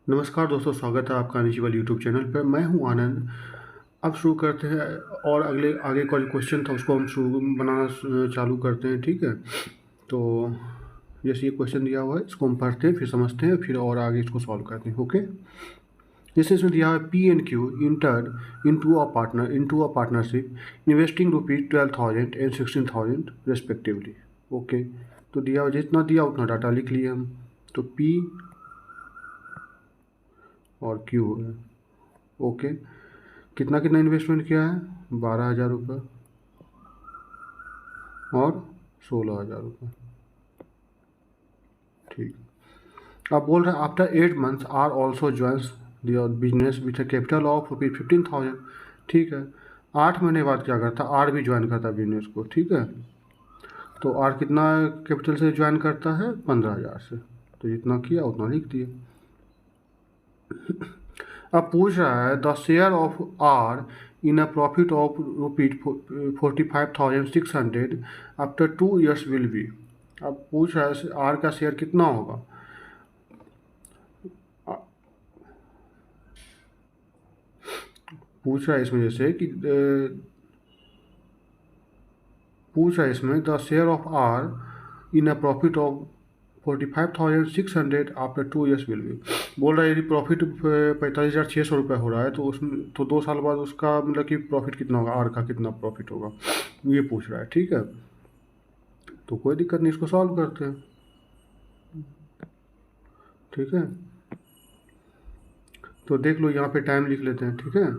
नमस्कार दोस्तों, स्वागत है आपका निजीवल यूट्यूब चैनल पर। मैं हूं आनंद। अब शुरू करते हैं और अगले आगे का जो क्वेश्चन था उसको हम शुरू बनाना चालू करते हैं। ठीक है, तो जैसे ये क्वेश्चन दिया हुआ है इसको हम पढ़ते हैं, फिर समझते हैं, फिर और आगे इसको सॉल्व करते हैं। ओके, जैसे इसमें दिया है P and Q entered into a partnership investing ₹12,000 and 16,000 respectively. Okay, तो दिया जितना दिया उतना डाटा लिख लिए हम। तो पी और क्यू है। ओके, कितना कितना इन्वेस्टमेंट किया है? 12,000 रुपये और 16,000 रुपये। ठीक, अब बोल रहे हैं after 8 months R also joins their business with a capital of ₹15,000। ठीक है, 8 महीने बाद क्या करता? आर भी ज्वाइन करता बिजनेस को। ठीक है, तो आर कितना कैपिटल से ज्वाइन करता है? 15,000 से। तो जितना किया उतना लिख दिया। अब पूछ रहा है the share of R in a profit of ₹45,600 after 2 years will be. अब पूछ रहा है आर का शेयर कितना होगा। पूछ रहा है इसमें जैसे कि पूछ रहा है इसमें the share of R in a profit of 45,600 after 2 years will be. बोल रहा है यदि प्रॉफिट 45,600 रुपये हो रहा है तो उसमें तो 2 साल बाद उसका मतलब कि प्रॉफिट कितना होगा, आर का कितना प्रॉफिट होगा, ये पूछ रहा है। ठीक है, तो कोई दिक्कत नहीं, इसको सॉल्व करते हैं। ठीक है, तो देख लो यहाँ पे टाइम लिख लेते हैं। ठीक है,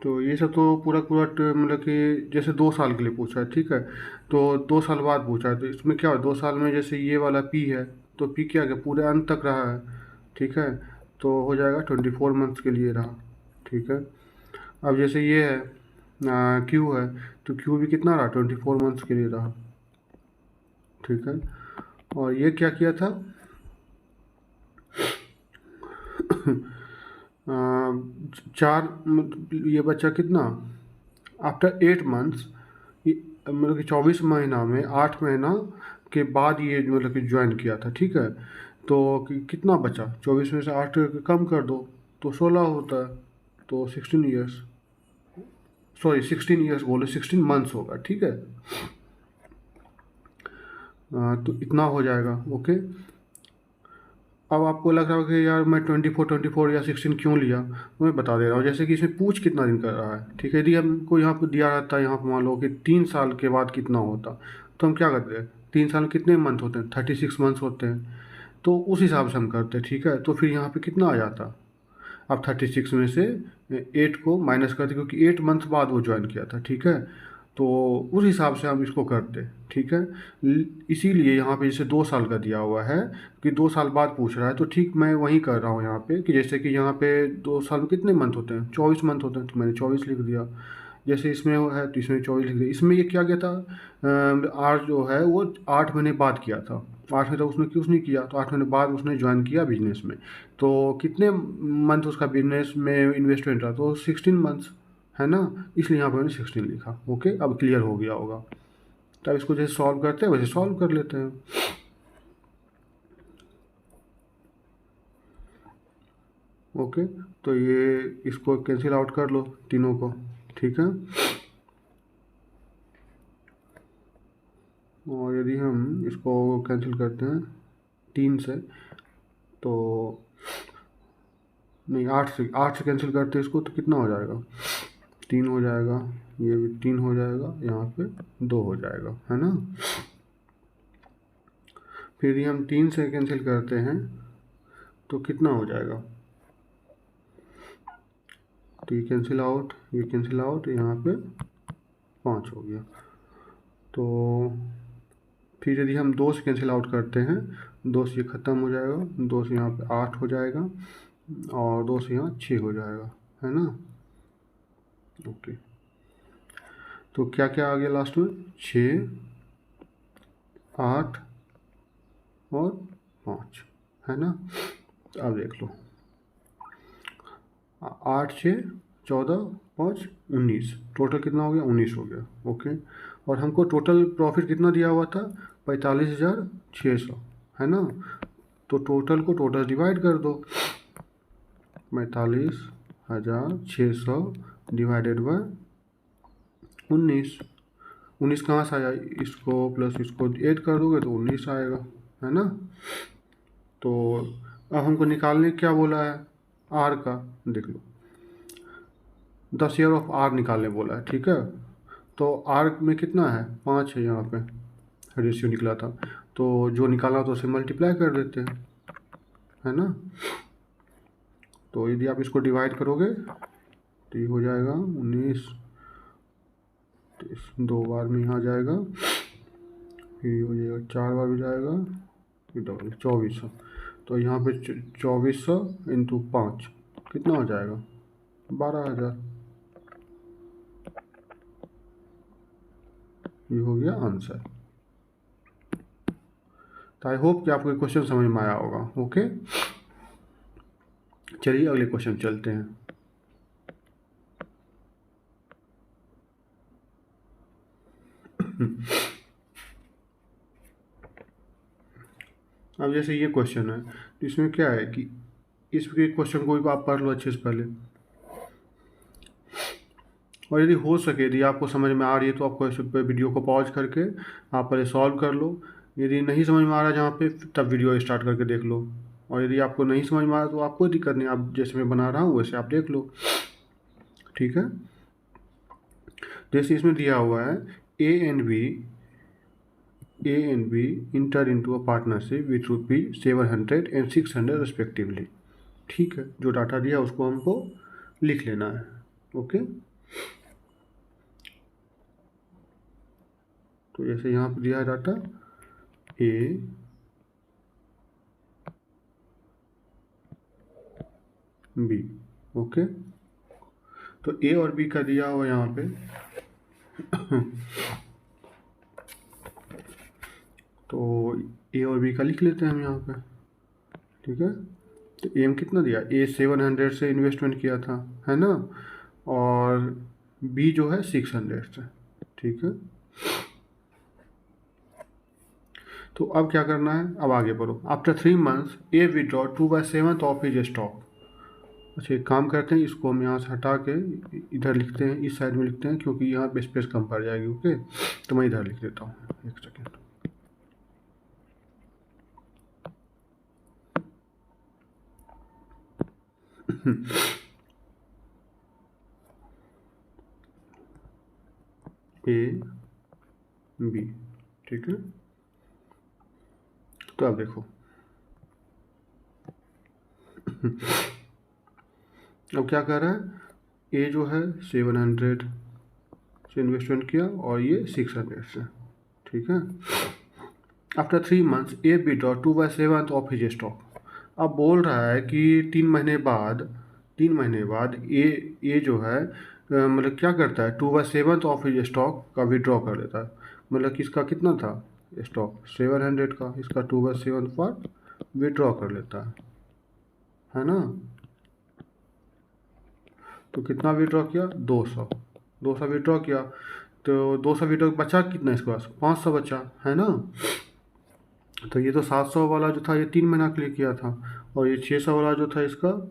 तो ये सब तो पूरा पूरा मतलब कि जैसे 2 साल के लिए पूछा है। ठीक है, तो 2 साल बाद पूछा है तो इसमें क्या हो, 2 साल में जैसे ये वाला पी है तो पी क्या गया, पूरे अंत तक रहा है। ठीक है, तो हो जाएगा 24 मंथ्स के लिए रहा। ठीक है, अब जैसे ये है क्यू है तो क्यू भी कितना रहा, 24 मंथ्स के लिए रहा। ठीक है, और ये क्या किया था चार, ये बच्चा कितना आफ्टर 8 मंथ्स, मतलब कि 24 महीना में 8 महीना के बाद ये मतलब कि ज्वाइन किया था। ठीक है, तो कितना बचा, 24 में से 8 कम कर दो तो 16 होता है। तो 16 years, सॉरी 16 years बोले, 16 मंथ्स होगा। ठीक है, तो इतना हो जाएगा। ओके, अब आपको लग रहा होगा कि यार मैं 24 या 16 क्यों लिया, तो मैं बता दे रहा हूँ। जैसे कि इसमें पूछ कितना दिन कर रहा है। ठीक है, यदि हमको यहाँ पर दिया रहता है, यहाँ पर मान लो कि 3 साल के बाद कितना होता, तो हम क्या करते हैं, 3 साल में कितने मंथ होते हैं, 36 मंथ्स होते हैं, तो उस हिसाब से हम करते हैं। ठीक है, तो फिर यहाँ पे कितना आ जाता, अब 36 में से 8 को माइनस करते क्योंकि 8 मंथ बाद वो ज्वाइन किया था। ठीक है, तो उस हिसाब से हम इसको करते। ठीक है, इसीलिए यहाँ पे जैसे 2 साल का दिया हुआ है कि 2 साल बाद पूछ रहा है, तो ठीक मैं वही कर रहा हूँ यहाँ पे कि जैसे कि यहाँ पे 2 साल में कितने मंथ होते हैं, 24 मंथ होते हैं, तो मैंने 24 लिख दिया। जैसे इसमें वो है तो इसमें 24 लिख दिया। इसमें ये क्या गया था, आर जो है वो 8 महीने बाद किया था। 8 महीने तक उसने कुछ नहीं किया, तो 8 महीने बाद उसने ज्वाइन किया बिजनेस में। तो कितने मंथ उसका बिजनेस में इन्वेस्टमेंट रहा, तो 16 मंथ्स है ना, इसलिए यहाँ पर मैंने 16 लिखा। ओके, अब क्लियर हो गया होगा। तब इसको जैसे सॉल्व करते हैं वैसे सॉल्व कर लेते हैं। ओके, तो ये इसको कैंसिल आउट कर लो तीनों को। ठीक है, और यदि हम इसको कैंसिल करते हैं 3 से, तो नहीं 8 से कैंसिल करते हैं इसको, तो कितना हो जाएगा, 3 हो जाएगा, ये भी 3 हो जाएगा, यहाँ पे 2 हो जाएगा, है ना। फिर यदि हम 3 से कैंसिल करते हैं तो कितना हो जाएगा, तो ये कैंसिल आउट, ये कैंसिल आउट, यहाँ पे 5 हो गया। तो फिर यदि हम 2 से कैंसिल आउट करते हैं, 2 से ये ख़त्म हो जाएगा, 2 से यहाँ पे 8 हो जाएगा, और 2 से यहाँ 6 हो जाएगा, है ना। ओके, तो क्या क्या आ गया लास्ट में, 6, 8 और 5, है ना। अब देख लो, 8, 6, 14, 5, 19, टोटल कितना हो गया, 19 हो गया। ओके, और हमको टोटल प्रॉफिट कितना दिया हुआ था, 45,600, है ना। तो टोटल को टोटल डिवाइड कर दो, 45,600 डिवाइडेड बाय 19। 19 कहाँ से आया, इसको प्लस इसको ऐड कर दोगे तो 19 आएगा, है ना। तो अब हमको निकालने क्या बोला है, आर का, देख लो 10 ईयर ऑफ आर निकालने बोला है, ठीक है। तो आर में कितना है, 5 है, यहाँ पे रेशियो निकला था, तो जो निकाला तो उसे मल्टीप्लाई कर देते हैं, है ना। तो यदि आप इसको डिवाइड करोगे तो ये हो जाएगा 19, 2 बार में यहाँ जाएगा, फिर हो जाएगा 4 बार में जाएगा, फिर डबल 2400। तो यहाँ पे 2400 इंटू 5 कितना हो जाएगा, 12,000। ये हो गया आंसर। तो आई होप कि आपको ये क्वेश्चन समझ में आया होगा। ओके, चलिए अगले क्वेश्चन चलते हैं। अब जैसे ये क्वेश्चन है, तो इसमें क्या है कि इसके क्वेश्चन को भी आप पढ़ लो अच्छे से पहले, और यदि हो सके, यदि आपको समझ में आ रही है तो आपको इस पे वीडियो को पॉज करके आप पहले सॉल्व कर लो। यदि नहीं समझ में आ रहा जहाँ पे, तब वीडियो स्टार्ट करके देख लो। और यदि आपको नहीं समझ में आ रहा तो आपको दिक्कत नहीं, आप जैसे मैं बना रहा हूँ वैसे आप देख लो, ठीक है। जैसे इसमें दिया हुआ है A and B enter into a partnership with ₹700 and 600 respectively, ठीक है। जो डाटा दिया उसको हमको लिख लेना है। ओके, तो जैसे यहाँ पर दिया है डाटा ए बी, ओके। तो ए और बी का दिया हुआ यहाँ पे तो ए और बी का लिख लेते हैं हम यहाँ पे, ठीक है। तो एम कितना दिया, ए 700 से इन्वेस्टमेंट किया था, है ना, और बी जो है 600 से, ठीक है। तो अब क्या करना है, अब आगे बढ़ो। After 3 months A withdraw 2/7 of his stock. अच्छा, एक काम करते हैं, इसको हम यहाँ से हटा के इधर लिखते हैं, इस साइड में लिखते हैं, क्योंकि यहाँ पे स्पेस कम पड़ जाएगी। ओके, तो मैं इधर लिख देता हूँ, एक सेकेंड। ए बी, ठीक है। तो अब देखो अब क्या कर रहा है, ए जो है 700 से इन्वेस्टमेंट किया और ये 600 से, ठीक है। After 3 months A withdraw 2/7 of his stock. अब बोल रहा है कि 3 महीने बाद ए जो है मतलब क्या करता है, 2/7 ऑफ हिज स्टॉक का विड्रॉ कर लेता है। मतलब किसका कितना था स्टॉक, 700 का, इसका 2/7 पार्ट विड्रॉ कर लेता है ना। तो कितना विड्रॉ किया, 200 विड्रॉ किया, तो 200 विड्रॉ बचा कितना इसके पास, 500 बचा, है ना। तो ये तो 700 वाला जो था ये 3 महीना के लिए किया था, और ये 600 वाला जो था इसका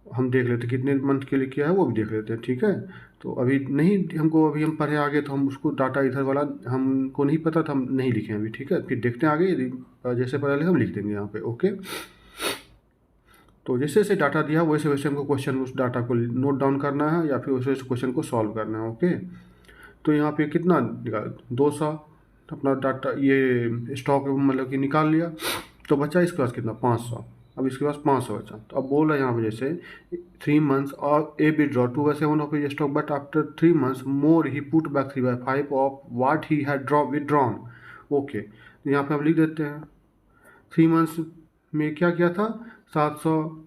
हम देख लेते कितने मंथ के लिए किया है वो भी देख लेते हैं, ठीक है। तो अभी नहीं हमको, अभी हम पढ़े आगे तो हम उसको डाटा इधर वाला हमको नहीं पता था, हम नहीं लिखे अभी, ठीक है। फिर देखते हैं आगे, यदि जैसे पता लगे हम लिख देंगे यहाँ पे। ओके, तो जैसे जैसे डाटा दिया वैसे वैसे हमको क्वेश्चन उस डाटा को नोट डाउन करना है, या फिर वैसे वैसे क्वेश्चन को सॉल्व करना है। ओके, तो यहाँ पे कितना निकाल, 200 अपना डाटा ये स्टॉक मतलब कि निकाल लिया, तो बचा इसके पास कितना, 500। अब इसके पास 500 बचा, तो अब बोल रहा है यहाँ पे जैसे 3 मंथ्स और A withdraw 2/7 of his stock, but after 3 months more he put back 3/5 of what he had withdrawn. Okay, तो यहाँ पे हम लिख देते हैं 3 मंथ्स में क्या किया था, 700,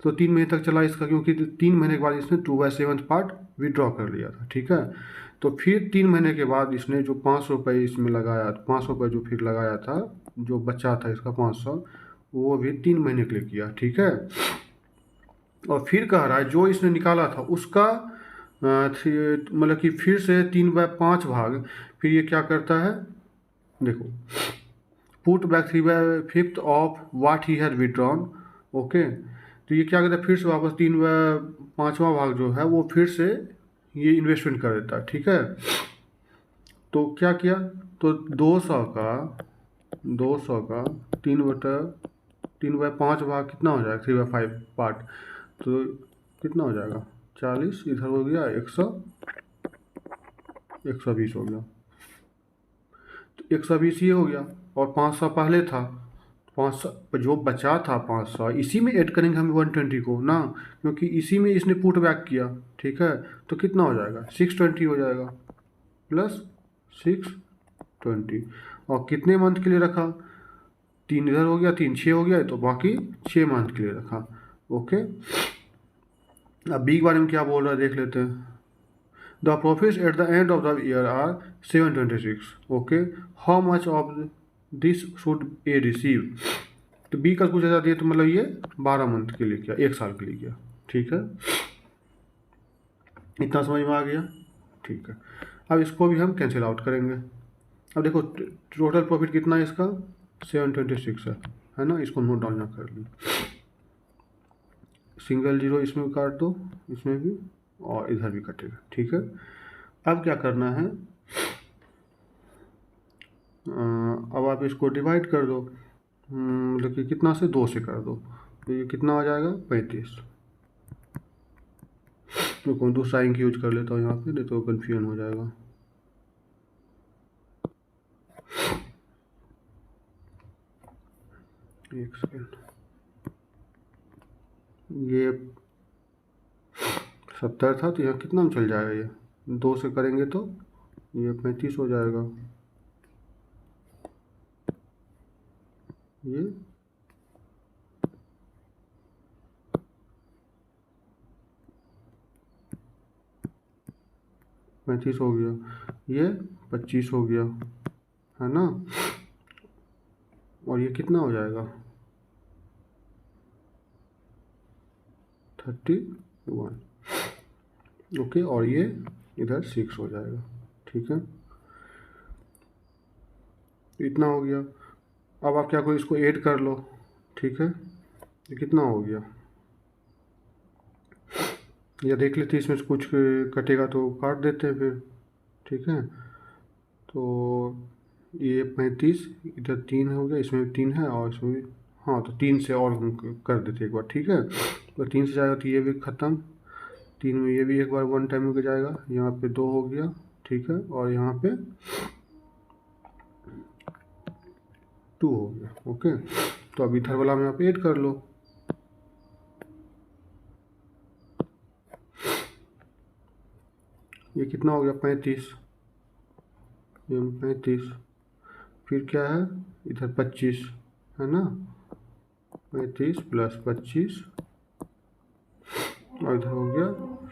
तो 3 महीने तक चला इसका, क्योंकि 3 महीने के बाद इसने 2/7 पार्ट विड्रॉ कर लिया था, ठीक है। तो फिर 3 महीने के बाद इसने जो 500 रुपये इसमें लगाया, 500 रुपये जो फिर लगाया था, जो बचा था इसका 500, वो भी 3 महीने के लिए किया, ठीक है। और फिर कह रहा है जो इसने निकाला था उसका मतलब कि फिर से 3/5 भाग, फिर ये क्या करता है, देखो put back 3/5 of what he has withdrawn. Okay, तो ये क्या करता है, फिर से वापस 3/5वां भाग जो है वो फिर से ये इन्वेस्टमेंट कर देता है। ठीक है, तो क्या किया, तो 200 का 3/5 भाग कितना हो जाएगा, 3/5 पार्ट, तो कितना हो जाएगा 40, इधर हो गया 120 हो गया, तो 120 ये हो गया, और 500 पहले था, 500 जो बचा था 500 इसी में ऐड करेंगे हम 120 को ना, क्योंकि इसी में इसने पुट बैक किया। ठीक है, तो कितना हो जाएगा 620 हो जाएगा, प्लस 620, और कितने मंथ के लिए रखा, 3 इधर हो गया, 3 6 हो गया, तो बाकी 6 मंथ के लिए रखा। ओके, अब बी के बारे में क्या बोल रहा है देख लेते हैं। The profits at the end of the year are 726। Okay, how much of this should A receive, तो बी का कुछ ज़्यादा दिया, तो मतलब ये 12 मंथ के लिए किया, 1 साल के लिए किया। ठीक है, इतना समझ में आ गया। ठीक है, अब इसको भी हम कैंसिल आउट करेंगे। अब देखो टोटल प्रॉफिट कितना है इसका, 726 है ना, इसको नोट डाउन कर ली, सिंगल जीरो इसमें काट दो, इसमें भी, और इधर भी कटेगा। ठीक है, अब क्या करना है, अब आप इसको डिवाइड कर दो, मतलब कि कितना से 2 से कर दो, तो ये कितना हो जाएगा 35। तो कौन दूसरा इंक यूज कर लेता हूँ यहाँ पे, नहीं तो कन्फ्यूजन हो जाएगा। एक सेकेंड, ये 70 था, तो यहाँ कितना में चल जाएगा, ये 2 से करेंगे तो ये 35 हो जाएगा, ये 35 हो गया, ये 25 हो गया, है ना, और ये कितना हो जाएगा 31। ओके, और ये इधर 6 हो जाएगा। ठीक है, इतना हो गया। अब आप क्या करो, इसको ऐड कर लो। ठीक है, ये कितना हो गया, या देख लेते हैं इसमें से कुछ कटेगा तो काट देते हैं फिर। ठीक है, तो ये 35, इधर 3 हो गया, इसमें भी 3 है, और इसमें भी, हाँ, तो 3 से और हम कर देते एक बार। ठीक है, तो 3 से जाएगा तो ये भी ख़त्म, 3 में ये भी एक बार वन टाइम हो जाएगा, यहाँ पे 2 हो गया। ठीक है, और यहाँ पे 2 हो गया। ओके, तो अब इधर वाला में आप ऐड कर लो, ये कितना हो गया 35, ये 35, फिर क्या है इधर 25, है ना, 35 प्लस 25, और इधर हो गया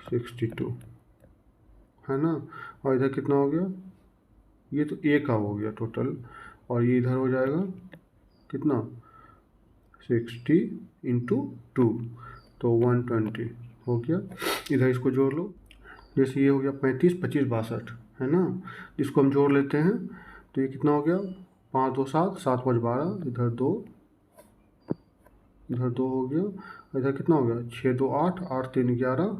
62, है ना, और इधर कितना हो गया, ये तो ए का हो गया टोटल, और ये इधर हो जाएगा कितना 60 इंटू 2, तो 120 हो गया। इधर इसको जोड़ लो, जैसे ये हो गया 35 25 62, है ना, इसको हम जोड़ लेते हैं, तो ये कितना हो गया 5 2 7 7 5 12, इधर 2, इधर 2 हो गया, इधर कितना हो गया 6 2 8 8 3 11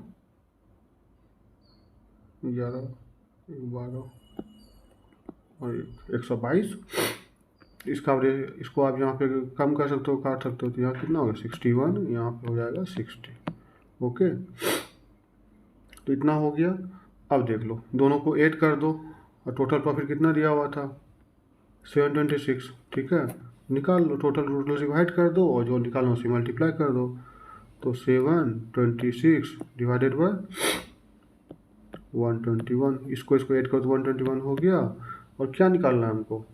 11 12 और 122। इसका इसको आप यहाँ पे कम कर सकते हो, काट सकते हो, तो यहाँ कितना होगा 61, यहाँ पे हो जाएगा 60। ओके, तो इतना हो गया। अब देख लो, दोनों को ऐड कर दो, और टोटल प्रॉफिट कितना दिया हुआ था 726। ठीक है, निकाल लो, टोटल से डिवाइड कर दो, और जो निकालना उसे मल्टीप्लाई कर दो, तो 726 डिवाइडेड बाय 121, इसको इसको ऐड करो तो 121 हो गया। और क्या निकालना है हमको,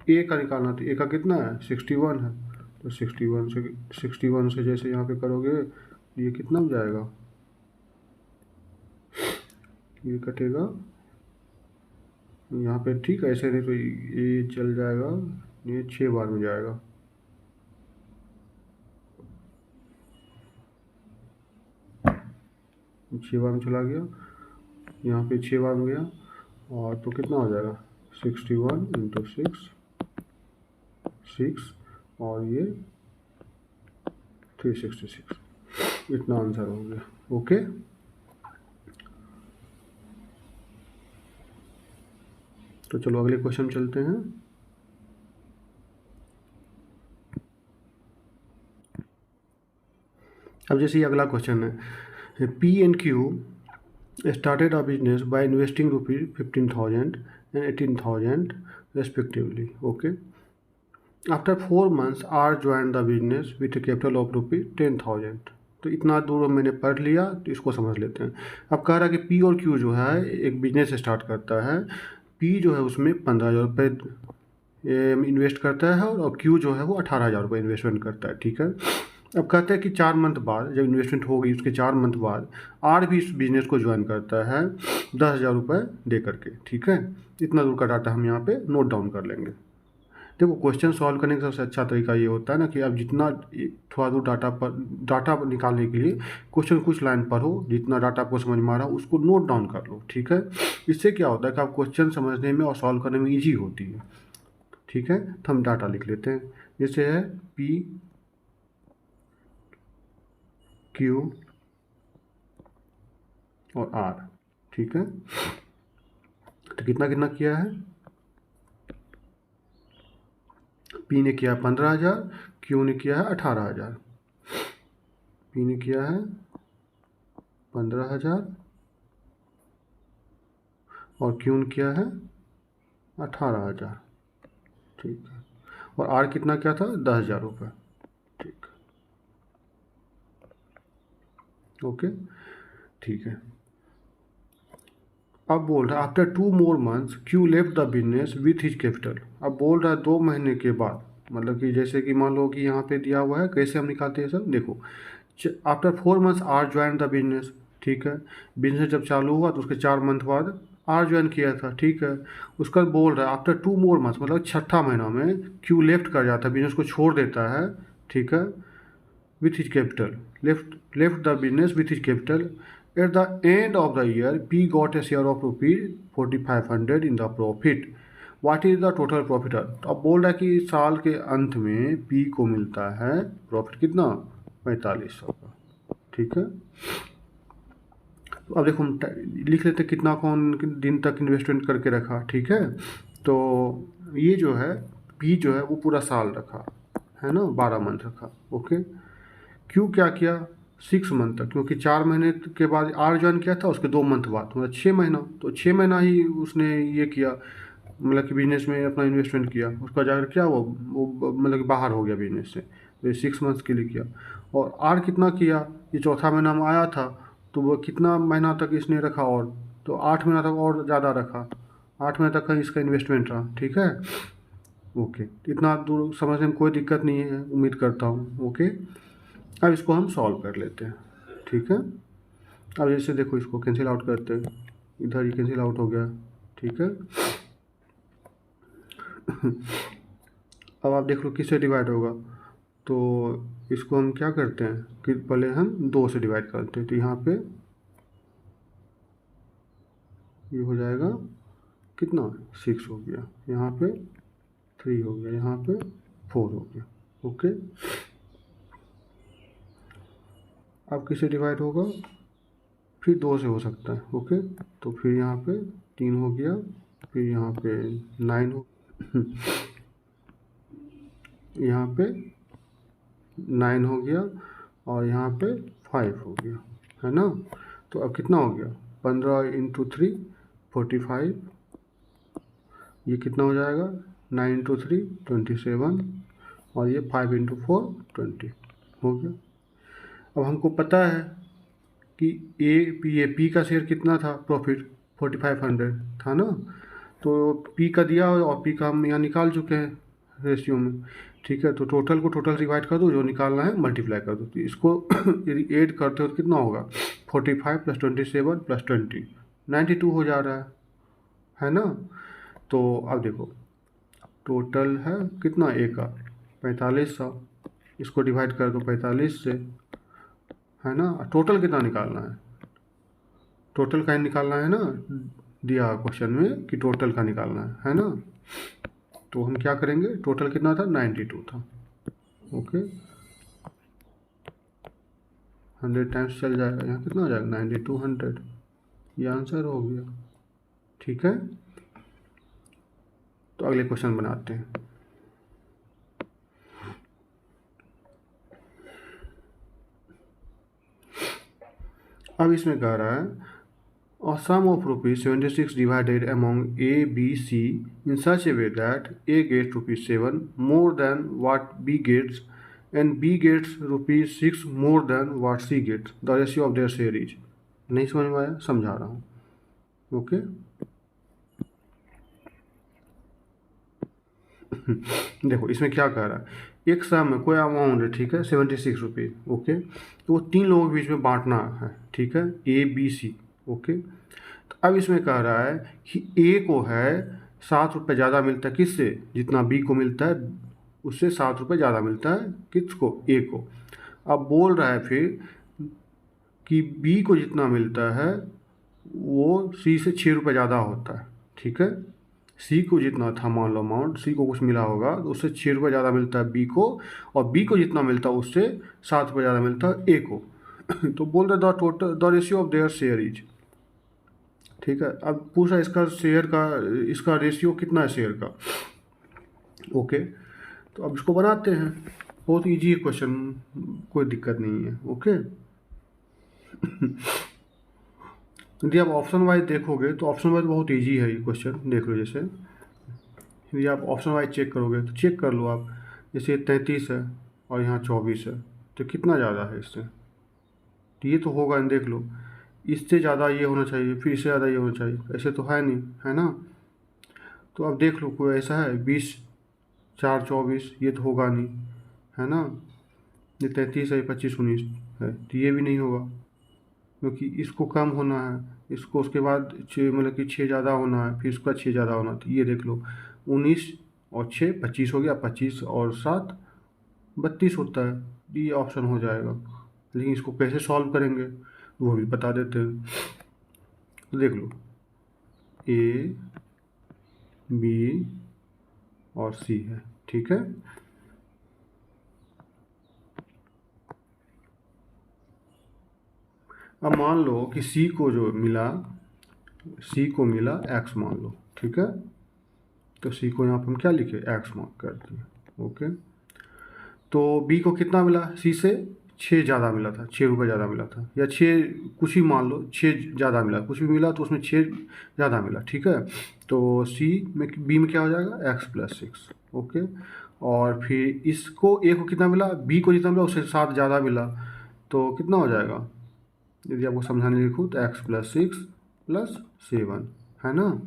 ए का निकालना, तो ए का कितना है 61 है, तो 61 से जैसे यहाँ पे करोगे, ये कितना हो जाएगा, ये कटेगा यहाँ पे। ठीक है, ऐसे नहीं तो ये चल जाएगा, ये 6 बार में जाएगा, छः बार में चला गया, यहाँ पे 6 बार में गया, और तो कितना हो जाएगा 61 इंटू 6 6 और ये 366, इतना आंसर हो गया। ओके, तो चलो अगले क्वेश्चन चलते हैं। अब जैसे ये अगला क्वेश्चन है, P and Q started a business by investing rupees 15,000 and 18,000 respectively. Okay. After 4 months, R joined the business with a capital of rupees 10,000. तो इतना दूर मैंने पढ़ लिया, तो इसको समझ लेते हैं। अब कह रहा है कि पी और क्यू जो है एक बिजनेस स्टार्ट करता है। पी जो है उसमें 15,000 रुपये इन्वेस्ट करता है और क्यू जो है वो 18,000 रुपये इन्वेस्टमेंट करता है। ठीक है। अब कहते हैं कि 4 मंथ बाद जब इन्वेस्टमेंट होगी उसके 4 मंथ बाद आर भी इस बिज़नेस को ज्वाइन करता है 10,000 रुपये दे करके। ठीक है, इतना दूर का डाटा हम यहाँ पे नोट डाउन कर लेंगे। देखो, क्वेश्चन सॉल्व करने का सबसे अच्छा तरीका ये होता है ना कि आप जितना थोड़ा दूर डाटा निकालने के लिए क्वेश्चन कुछ लाइन पढ़ो, जितना डाटा आपको समझ में आ रहा हो उसको नोट डाउन कर लो। ठीक है, इससे क्या होता है कि आप क्वेश्चन समझने में और सॉल्व करने में ईजी होती है। ठीक है, तो हम डाटा लिख लेते हैं। जैसे है पी क्यू और आर। ठीक है, तो कितना कितना किया है? पी ने किया 15,000, क्यू ने किया है 18,000। पी ने किया है 15,000 और क्यू ने किया है 18,000। ठीक है, और आर कितना क्या था? 10,000 रुपये। ठीक है, ओके, ठीक है। अब बोल रहा है after 2 more months Q left the business with his capital. अब बोल रहा है 2 महीने के बाद, मतलब कि जैसे कि मान लो कि यहाँ पे दिया हुआ है, कैसे हम निकालते हैं सर? देखो, after 4 months R join the business. ठीक है, बिजनेस जब चालू हुआ तो उसके 4 मंथ बाद आर ज्वाइन किया था। ठीक है, उसका बोल रहा है आफ्टर 2 more months, मतलब छठा महीना में क्यू लेफ्ट कर जाता है, बिजनेस को छोड़ देता है। ठीक है, with his capital, left the business with his capital. At the end of the year, P got a share of rupees 4,500 in the profit. What is the total profit? अब बोल रहा है कि साल के अंत में P को मिलता है प्रॉफिट कितना? 4,500 का। ठीक है, तो अब देखो हम लिख लेते कितना कौन दिन तक इन्वेस्टमेंट करके रखा। ठीक है, तो ये जो है P जो है वो पूरा साल रखा है ना, 12 मंथ रखा। ओके, क्यों क्या किया? 6 मंथ तक, क्योंकि 4 महीने के बाद आर ज्वाइन किया था, उसके 2 मंथ बाद मतलब 6 महीना, तो 6 महीना ही उसने ये किया, मतलब कि बिजनेस में अपना इन्वेस्टमेंट किया। उसका जाकर क्या वो मतलब कि बाहर हो गया बिजनेस से, तो ये 6 मंथ्स के लिए किया। और आर कितना किया? ये चौथा महीना में आया था, तो वो कितना महीना तक इसने रखा? और तो 8 महीना तक और ज़्यादा रखा, 8 महीने तक का इसका इन्वेस्टमेंट रहा। ठीक है, ओके, इतना दूर समझने में कोई दिक्कत नहीं है, उम्मीद करता हूँ। ओके, अब इसको हम सॉल्व कर लेते हैं। ठीक है, अब जैसे देखो इसको कैंसिल आउट करते हैं, इधर ही कैंसिल आउट हो गया। ठीक है, अब आप देख लो किससे डिवाइड होगा, तो इसको हम क्या करते हैं कि पहले हम 2 से डिवाइड करते हैं, तो यहाँ पे ये हो जाएगा कितना? 6 हो गया, यहाँ पे 3 हो गया, यहाँ पे 4 हो गया। ओके, अब किससे डिवाइड होगा? फिर 2 से हो सकता है। ओके, तो फिर यहाँ पे 3 हो गया, फिर यहाँ पे 9 हो यहाँ पे 9 हो गया और यहाँ पे 5 हो गया, है ना। तो अब कितना हो गया? 15 × 3 45, ये कितना हो जाएगा? 9 × 3 27, और ये 5 × 4 20 हो गया। अब हमको पता है कि ए पी का शेयर कितना था प्रॉफिट? 4,500 था ना, तो पी का दिया और पी का हम यहाँ निकाल चुके हैं रेशियो में। ठीक है, तो टोटल को टोटल डिवाइड कर दो, जो निकालना है मल्टीप्लाई कर दो, तो इसको यदि ऐड करते हो तो कितना होगा? 45 + 27 + 20 92 हो जा रहा है ना। तो अब देखो टोटल है कितना ए का? 4500, इसको डिवाइड कर दो 45 से, है ना। टोटल कितना निकालना है? टोटल का निकालना है ना, दिया क्वेश्चन में कि टोटल का निकालना है ना। तो हम क्या करेंगे, टोटल कितना था, 92 था। ओके, 100 टाइम्स चल जाएगा, यहाँ कितना हो जाएगा, 92 100, ये आंसर हो गया। ठीक है, तो अगले क्वेश्चन बनाते हैं। अब इसमें कह रहा है a sum of rupees 76 divided among A, B, C in such a way that A gets rupees 7 more than what B gets and B gets rupees 6 more than what C gets. The ratio of their share is. नहीं समझ में आया, समझा रहा हूँ। Okay देखो इसमें क्या कह रहा है, एक सम में कोई अमाउंट है, ठीक है, 76 रुपीज़। ओके, तो वो 3 लोगों के बीच में बांटना है, ठीक है, ए बी सी। ओके, तो अब इसमें कह रहा है कि ए को है 7 रुपये ज़्यादा मिलता है, किससे, जितना बी को मिलता है उससे 7 रुपये ज़्यादा मिलता है, किसको, ए को। अब बोल रहा है फिर कि बी को जितना मिलता है वो सी से 6 रुपये ज़्यादा होता है, ठीक है। सी को जितना था, मान लो अमाउंट, सी को कुछ मिला होगा तो उससे 6 रुपये ज़्यादा मिलता है बी को, और बी को जितना मिलता है उससे 7 रुपये ज़्यादा मिलता है ए को। तो बोल रहे the total the ratio of their share is. ठीक है, अब पूछा इसका शेयर का, इसका रेशियो कितना है शेयर का। ओके, तो अब इसको बनाते हैं, बहुत इजी है क्वेश्चन, कोई दिक्कत नहीं है। ओके यदि आप ऑप्शन वाइज देखोगे तो ऑप्शन वाइज बहुत इजी है ये क्वेश्चन, देख लो। जैसे यदि आप ऑप्शन वाइज चेक करोगे तो चेक कर लो आप, जैसे 33 है और यहाँ 24 है, तो कितना ज़्यादा है इससे, तो ये तो होगा नहीं, देख लो, इससे ज़्यादा ये होना चाहिए, फिर इससे ज़्यादा ये होना चाहिए, ऐसे तो है नहीं, है ना। तो अब देख लो कोई ऐसा है, 20 4 24, ये तो होगा नहीं, है ना। ये 33 है, 25 19 है, तो ये भी नहीं होगा, क्योंकि इसको कम होना है, इसको उसके बाद 6, मतलब कि 6 ज़्यादा होना है, फिर इसका 6 ज़्यादा होना है। तो ये देख लो, 19 और 6 25 हो गया, 25 और 7 32 होता है, ये ऑप्शन हो जाएगा। लेकिन इसको कैसे सॉल्व करेंगे वो भी बता देते हैं। तो देख लो, ए बी और सी है, ठीक है। अब मान लो कि सी को जो मिला, सी को मिला एक्स मान लो, ठीक है। तो सी को यहाँ पर हम क्या लिखे, एक्स मार्क कर दिए। ओके, तो बी को कितना मिला, सी से 6 ज़्यादा मिला था, 6 रुपये ज़्यादा मिला था, या 6 कुछ ही मान लो, 6 ज़्यादा मिला, कुछ भी मिला तो उसमें 6 ज़्यादा मिला, ठीक है। तो सी में, बी में क्या हो जाएगा, एक्स प्लस 6। ओके, और फिर इसको ए को कितना मिला, बी को जितना मिला उससे 7 ज़्यादा मिला, तो कितना हो जाएगा, यदि आपको समझाने लिखूँ तो एक्स प्लस 6 प्लस 7, है ना,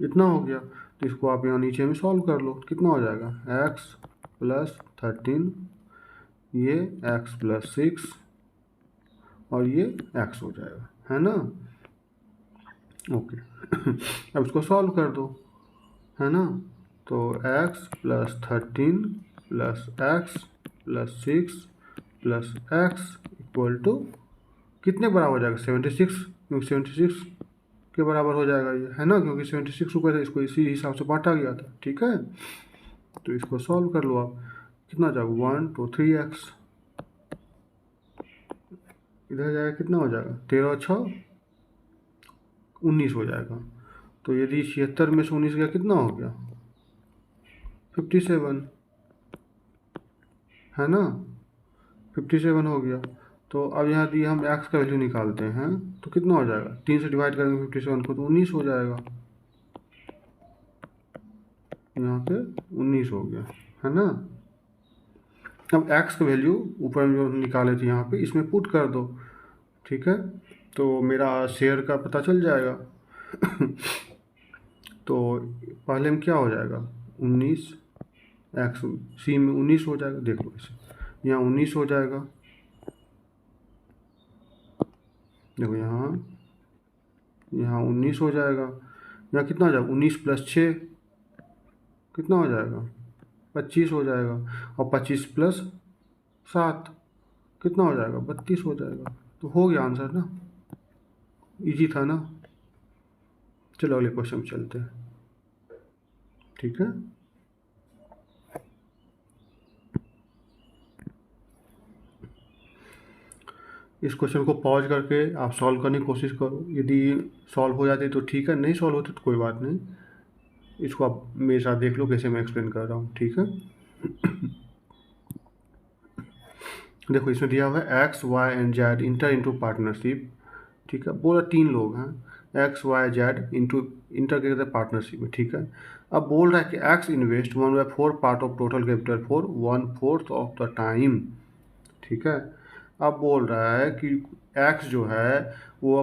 इतना हो गया। तो इसको आप यहाँ नीचे में सॉल्व कर लो, कितना हो जाएगा, एक्स प्लस 13, ये एक्स प्लस 6 और ये एक्स हो जाएगा, है ना। ओके अब इसको सॉल्व कर दो, है ना। तो x plus 13 plus x plus 6 plus x equal to कितने बराबर हो जाएगा, 76, क्योंकि 76 के बराबर हो जाएगा ये, है ना, क्योंकि 76 रुपये था, इसको इसी हिसाब से बांटा गया था, ठीक है। तो इसको सॉल्व कर लो आप, कितना जाएगा, 1 2 3x, इधर जाएगा कितना हो जाएगा, 13 6 19 हो जाएगा। तो यदि 76 में से 19 गया कितना हो गया, 57, है ना, 57 हो गया। तो अब यहाँ दी हम x का वैल्यू निकालते हैं तो कितना हो जाएगा, 3 से डिवाइड करेंगे 57 को तो 19 हो जाएगा, यहाँ पे 19 हो गया, है ना। अब x का वैल्यू ऊपर में जो निकाले थे यहाँ पे इसमें पुट कर दो, ठीक है, तो मेरा शेयर का पता चल जाएगा। तो पहले में क्या हो जाएगा, 19 एक्स, सी में 19 हो जाएगा, देख लो इसे, यहाँ 19 हो जाएगा, देखो यहाँ 19 हो जाएगा, यहाँ कितना हो जाएगा, 19 प्लस 6 कितना हो जाएगा, 25 हो जाएगा, और 25 प्लस 7 कितना हो जाएगा, 32 हो जाएगा। तो हो गया आंसर ना, इजी था ना। चलो अगले क्वेश्चन में चलते हैं, ठीक है। इस क्वेश्चन को पॉज करके आप सॉल्व करने की कोशिश करो। यदि सॉल्व हो जाती तो ठीक है, नहीं सॉल्व होती तो कोई बात नहीं। इसको आप मेरे साथ देख लो कैसे मैं एक्सप्लेन कर रहा हूँ, ठीक है। देखो इसमें दिया हुआ है X Y and Z enter into partnership, ठीक है। बोला 3 लोग हैं, X Y Z into enter के कहते पार्टनरशिप में, ठीक है। अब बोल रहा है कि x invest 1/4 part of total capital for 1/4 of the time, ठीक है। अब बोल रहा है कि एक्स जो है वो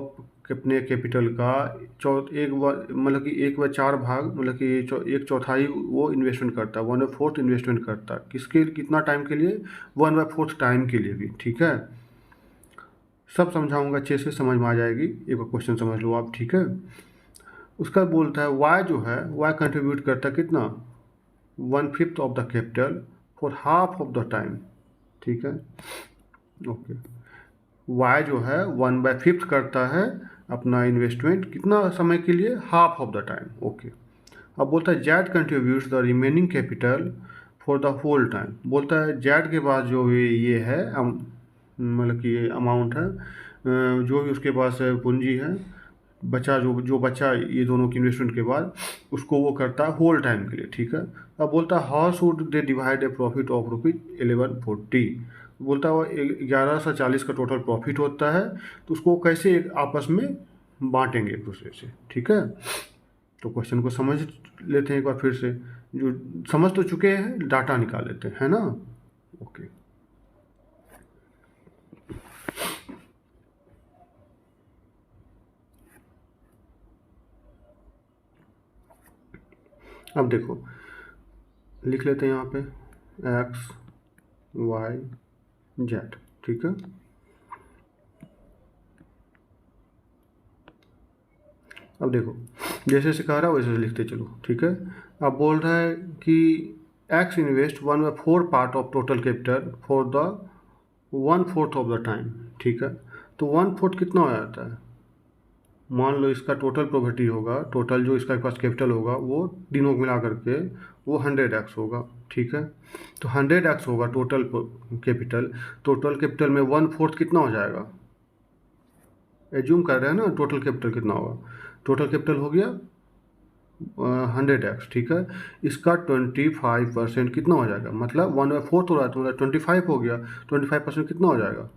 अपने कैपिटल का मतलब कि 1/4 भाग, मतलब कि 1/4 वो इन्वेस्टमेंट करता है, 1/4 इन्वेस्टमेंट करता है किसके, कितना टाइम के लिए, 1/4 टाइम के लिए भी, ठीक है। सब समझाऊंगा, अच्छे से समझ में आ जाएगी, एक बार क्वेश्चन समझ लो आप, ठीक है। उसका बोलता है वाई जो है, वाई कंट्रीब्यूट करता है कितना, 1/5 of the capital for half of the time, ठीक है। ओके, वाई जो है 1/5 करता है अपना इन्वेस्टमेंट कितना समय के लिए, half of the time, okay. अब बोलता है Z contributes the remaining capital for the whole time. बोलता है जेड के पास जो ये है मतलब कि ये अमाउंट है, जो भी उसके पास पूंजी है, बचा जो बचा ये दोनों की इन्वेस्टमेंट के बाद, उसको वो करता है होल टाइम के लिए, ठीक है। अब बोलता है how should they divide A profit of ₹1140। बोलता है वो 1140 का टोटल प्रॉफिट होता है, तो उसको कैसे आपस में बांटेंगे एक दूसरे से, ठीक है। तो क्वेश्चन को समझ लेते हैं एक बार फिर से, जो समझ तो चुके हैं डाटा निकाल लेते हैं, है ना। ओके, अब देखो लिख लेते हैं यहाँ पे एक्स वाई जेड, ठीक है। अब देखो जैसे जैसे कह रहा है वैसे वैसे लिखते चलो, ठीक है। अब बोल रहा है कि x invest 1/4 part of total capital for the 1/4 of the time, ठीक है। तो 1/4 कितना हो जाता है, मान लो इसका टोटल प्रॉपर्टी होगा, टोटल जो इसका पास कैपिटल होगा वो तीनों मिला करके वो 100x होगा, ठीक है। तो 100x होगा टोटल कैपिटल, टोटल कैपिटल में 1/4 कितना हो जाएगा, एज्यूम कर रहे हैं ना टोटल कैपिटल कितना होगा, टोटल कैपिटल हो गया 100x, ठीक है। इसका 25% कितना हो जाएगा, मतलब 1/4 हो रहा है तो मतलब 25 हो गया, 25% कितना हो जाएगा,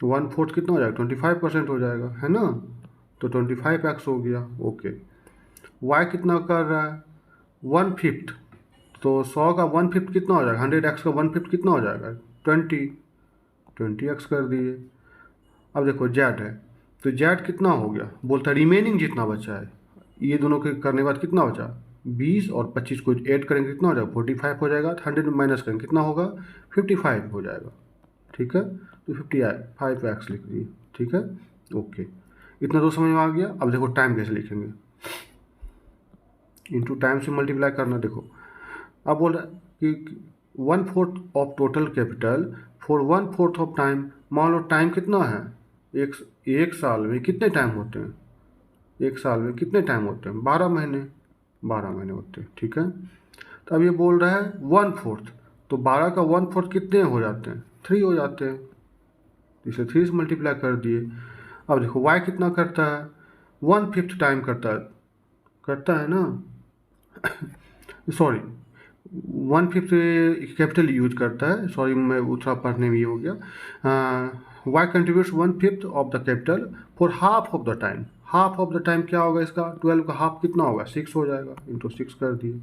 1/4 कितना हो जाएगा, 25% हो जाएगा, है ना। तो 25x हो गया, ओके। y कितना कर रहा है, 1/5, तो 100 का 1/5 कितना हो जाएगा, 100x का 1/5 कितना हो जाएगा, 20x कर दिए। अब देखो जेड है, तो जेड कितना हो गया, बोलता है रिमेनिंग जितना बचा है, ये दोनों के करने के बाद कितना बचा, 20 और 25 को ऐड करेंगे कितना हो जाएगा, 45 हो जाएगा। 100 में माइनस करेंगे कितना होगा, 55 हो जाएगा, ठीक है। तो 55x लिख दिए, ठीक है, ओके। इतना तो समझ में आ गया। अब देखो टाइम कैसे लिखेंगे, इंटू टाइम से मल्टीप्लाई करना। देखो अब बोल रहा है कि 1/4 of total capital for 1/4 of time. मान लो टाइम कितना है, एक साल में कितने टाइम होते हैं, एक साल में कितने टाइम होते हैं, 12 महीने, 12 महीने होते हैं, ठीक है। तो अब ये बोल रहा है 1/4, तो 12 का 1/4 कितने हो जाते हैं, 3 हो जाते हैं, इसे 3 से मल्टीप्लाई कर दिए। अब देखो वाई कितना करता है, 1/5 टाइम करता है ना, सॉरी 1/5 कैपिटल यूज करता है, सॉरी मैं थोड़ा पढ़ने में ये हो गया। Y contributes 1/5 of the capital for half of the time. Half of the time क्या होगा इसका, 12 का हाफ कितना होगा, 6 हो जाएगा, इंटू 6 कर दिए,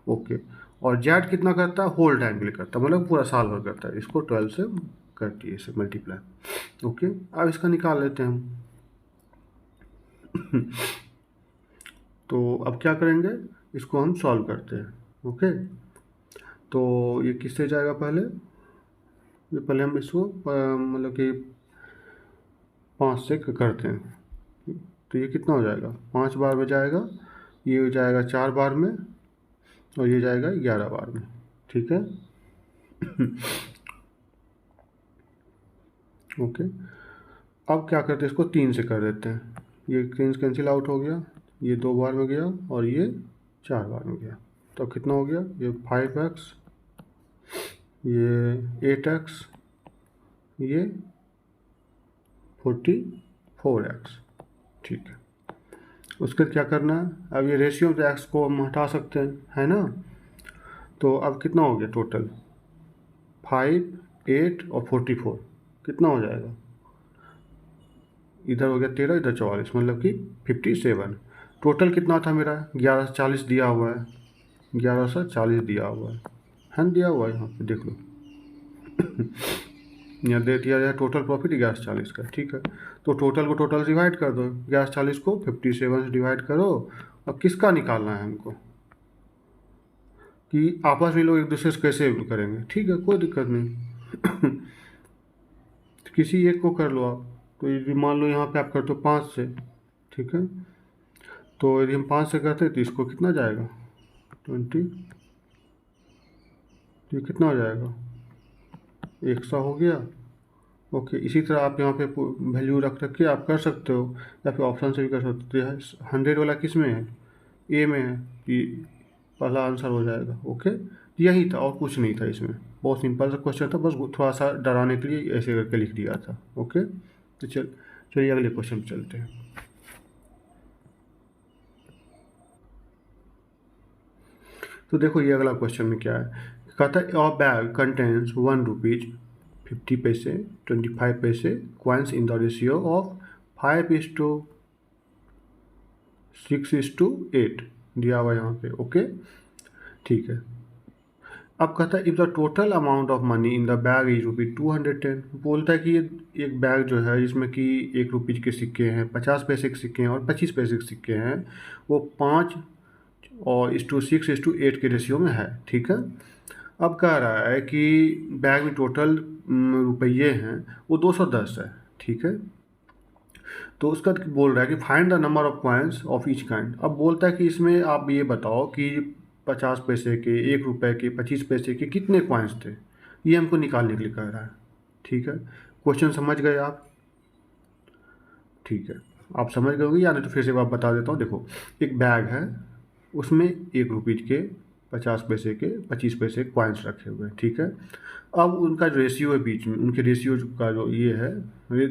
ओके। और जेड कितना करता है, होल टाइम के लिए करता है, मतलब पूरा साल भर करता है, इसको 12 से कर दिए इसे मल्टीप्लाई, ओके। अब इसका निकाल लेते हैं हम। तो अब क्या करेंगे, इसको हम सॉल्व करते हैं, ओके। तो ये किससे जाएगा, पहले हम इसको मतलब कि 5 से करते हैं। तो ये कितना हो जाएगा, 5 बार में जाएगा, ये हो जाएगा 4 बार में, और ये जाएगा 11 बार में, ठीक है। ओके, अब क्या करते हैं, इसको 3 से कर देते हैं, ये 3 कैंसिल आउट हो गया, ये 2 बार में गया और ये 4 बार में गया, तो कितना हो गया, ये 5x, ये 8x ये 44x, ठीक है। उसके क्या करना है, अब ये रेशियो ऑफ एक्स को हम हटा सकते हैं, है ना। तो अब कितना हो गया टोटल, 5, 8 और 44, कितना हो जाएगा, इधर हो गया 13, इधर 44, मतलब कि 57। टोटल कितना था मेरा, 1140 दिया हुआ है, 1140 दिया हुआ है ना, दिया हुआ है यहाँ पे देख लो। यहाँ दे दिया जाए टोटल प्रॉफिट 1140 का, ठीक है। तो टोटल को टोटल से डिवाइड कर दो, 1140 को 57 से डिवाइड करो। अब किसका निकालना है हमको, कि आपस में लोग एक दूसरे से कैसे करेंगे, ठीक है, कोई दिक्कत नहीं। किसी एक को कर लो आप, तो यदि मान लो यहाँ पे आप करते हो 5 से, ठीक है। तो यदि हम 5 से करते हैं तो इसको कितना जाएगा 20, तो ये कितना हो जाएगा 100 हो गया। ओके, इसी तरह आप यहाँ पे वैल्यू रख रख के आप कर सकते हो, या फिर ऑप्शन से भी कर सकते हो। 100 वाला किस में है, ए में है, कि पहला आंसर हो जाएगा। ओके, यही था और कुछ नहीं था इसमें, बहुत सिंपल सा क्वेश्चन था, बस थोड़ा सा डराने के लिए ऐसे करके लिख दिया था। ओके, तो चलिए अगले क्वेश्चन पे चलते हैं। तो देखो ये अगला क्वेश्चन में क्या है, कहता है योर बैग कंटेन्स 1 रुपीज 50 पैसे 25 पैसे coins in the ratio of 5:6:8 दिया हुआ है यहाँ पे। ओके, ठीक है। अब कहता है if the total amount of money in the bag is ₹210, बोलता है कि ये एक बैग जो है जिसमें कि 1 रुपीज़ के सिक्के हैं, 50 पैसे के सिक्के हैं और 25 पैसे के सिक्के हैं, वो 5 और 6:8 के रेशियो में है, ठीक है। अब कह रहा है कि बैग में टोटल रुपये हैं वो 210 है, ठीक है। तो उसका बोल रहा है कि find the number of coins of each kind. अब बोलता है कि इसमें आप ये बताओ कि 50 पैसे के, 1 रुपये के, 25 पैसे के कितने कॉइन्स थे, ये हमको निकालने के लिए कह रहा है, ठीक है। क्वेश्चन समझ गए आप, ठीक है। आप समझ गए होंगे, या नहीं तो फिर से आप बता देता हूँ। देखो एक बैग है, उसमें 1 रुपये के, 50 पैसे के, 25 पैसे के कॉइन्स रखे हुए हैं, ठीक है। अब उनका जो रेशियो है बीच में, उनके रेशियो का जो ये है,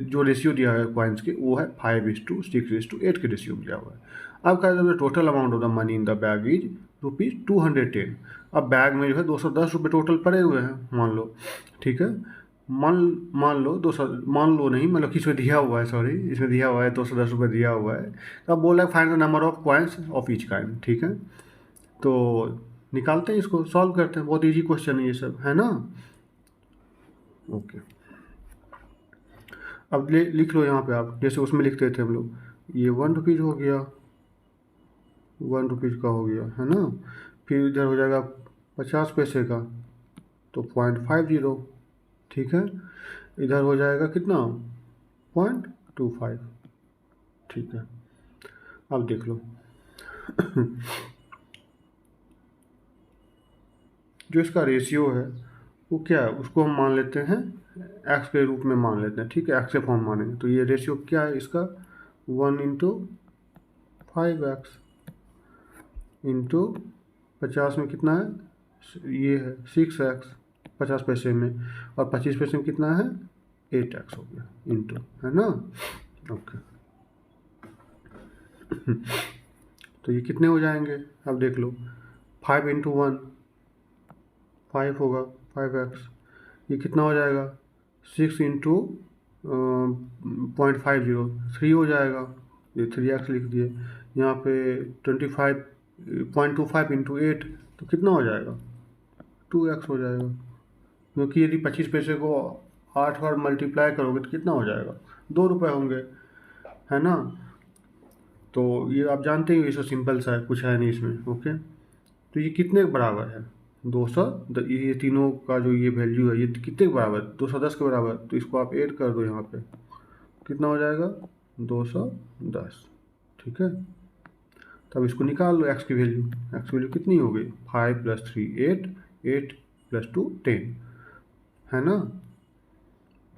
जो रेशियो दिया है कॉइन्स के, वो है 5:6:8 के रेशियो में दिया हुआ है। अब कहा जाता है total amount of the money in the bag is ₹210। अब बैग में जो है 210 रुपये टोटल पड़े हुए हैं, मान लो, ठीक है। मान मान लो 200, मान लो नहीं, मतलब कि इसमें दिया हुआ है, सॉरी, इसमें दिया हुआ है 210 रुपये दिया हुआ है। तो अब बोला है find the number of coins of each kind, ठीक है। तो निकालते हैं, इसको सॉल्व करते हैं, बहुत इजी क्वेश्चन है ये सब, है ना। ओके, अब लिख लो यहाँ पे आप, जैसे उसमें लिखते थे हम लोग, ये 1 रुपीज़ हो गया, 1 रुपीज़ का हो गया, है ना। फिर इधर हो जाएगा 50 पैसे का, तो 0.50, ठीक है। इधर हो जाएगा कितना, 0.25, ठीक है। अब देख लो। जो इसका रेशियो है वो क्या है, उसको हम मान लेते हैं एक्स के रूप में मान लेते हैं, ठीक है, एक्स के फॉर्म मानेंगे। तो ये रेशियो क्या है इसका, 1:5x इंटू 50 में कितना है, ये है 6x 50 पैसे में, और 25 पैसे में कितना है 8x हो गया, इंटू, है ना। ओके। तो ये कितने हो जाएंगे, अब देख लो, 5 × 1 5 होगा, 5x, ये कितना हो जाएगा 6 इंटू 0.50 3 हो जाएगा, ये 3x लिख दिए। यहाँ पे 0.25 इंटू 8, तो कितना हो जाएगा 2x हो जाएगा, क्योंकि यदि 25 पैसे को 8 बार मल्टीप्लाई करोगे तो कितना हो जाएगा 2 रुपये होंगे, है ना। तो ये आप जानते ही, ये सब सिंपल सा है, कुछ है नहीं इसमें। ओके, तो ये कितने के बराबर है 200, ये तीनों का जो ये वैल्यू है ये कितने के बराबर, 210 के बराबर। तो इसको आप ऐड कर दो यहाँ पे, कितना हो जाएगा 210, ठीक है। तब इसको निकाल लो, एक्स की वैल्यू, एक्स की वैल्यू कितनी हो गई, 5 + 3 8, 8 + 2 10, है ना।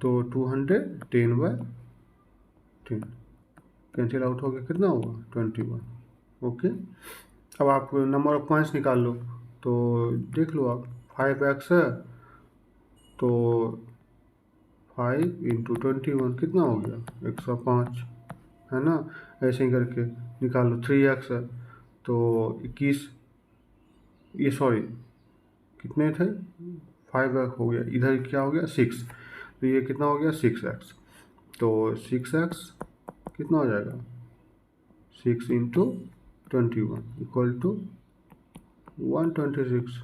तो 210/10 कैंसिल आउट हो गया, कितना हुआ 21। ओके, अब आप नंबर ऑफ पॉइंट्स निकाल लो, तो देख लो आप, 5x है तो 5 × 21 कितना हो गया 105, है ना। ऐसे ही करके निकाल लो। 3x है तो 21, ये सॉरी कितने थे 5x हो गया, इधर क्या हो गया 6, तो ये कितना हो गया 6x। तो 6x कितना हो जाएगा 6 × 21 इक्वल टू 126,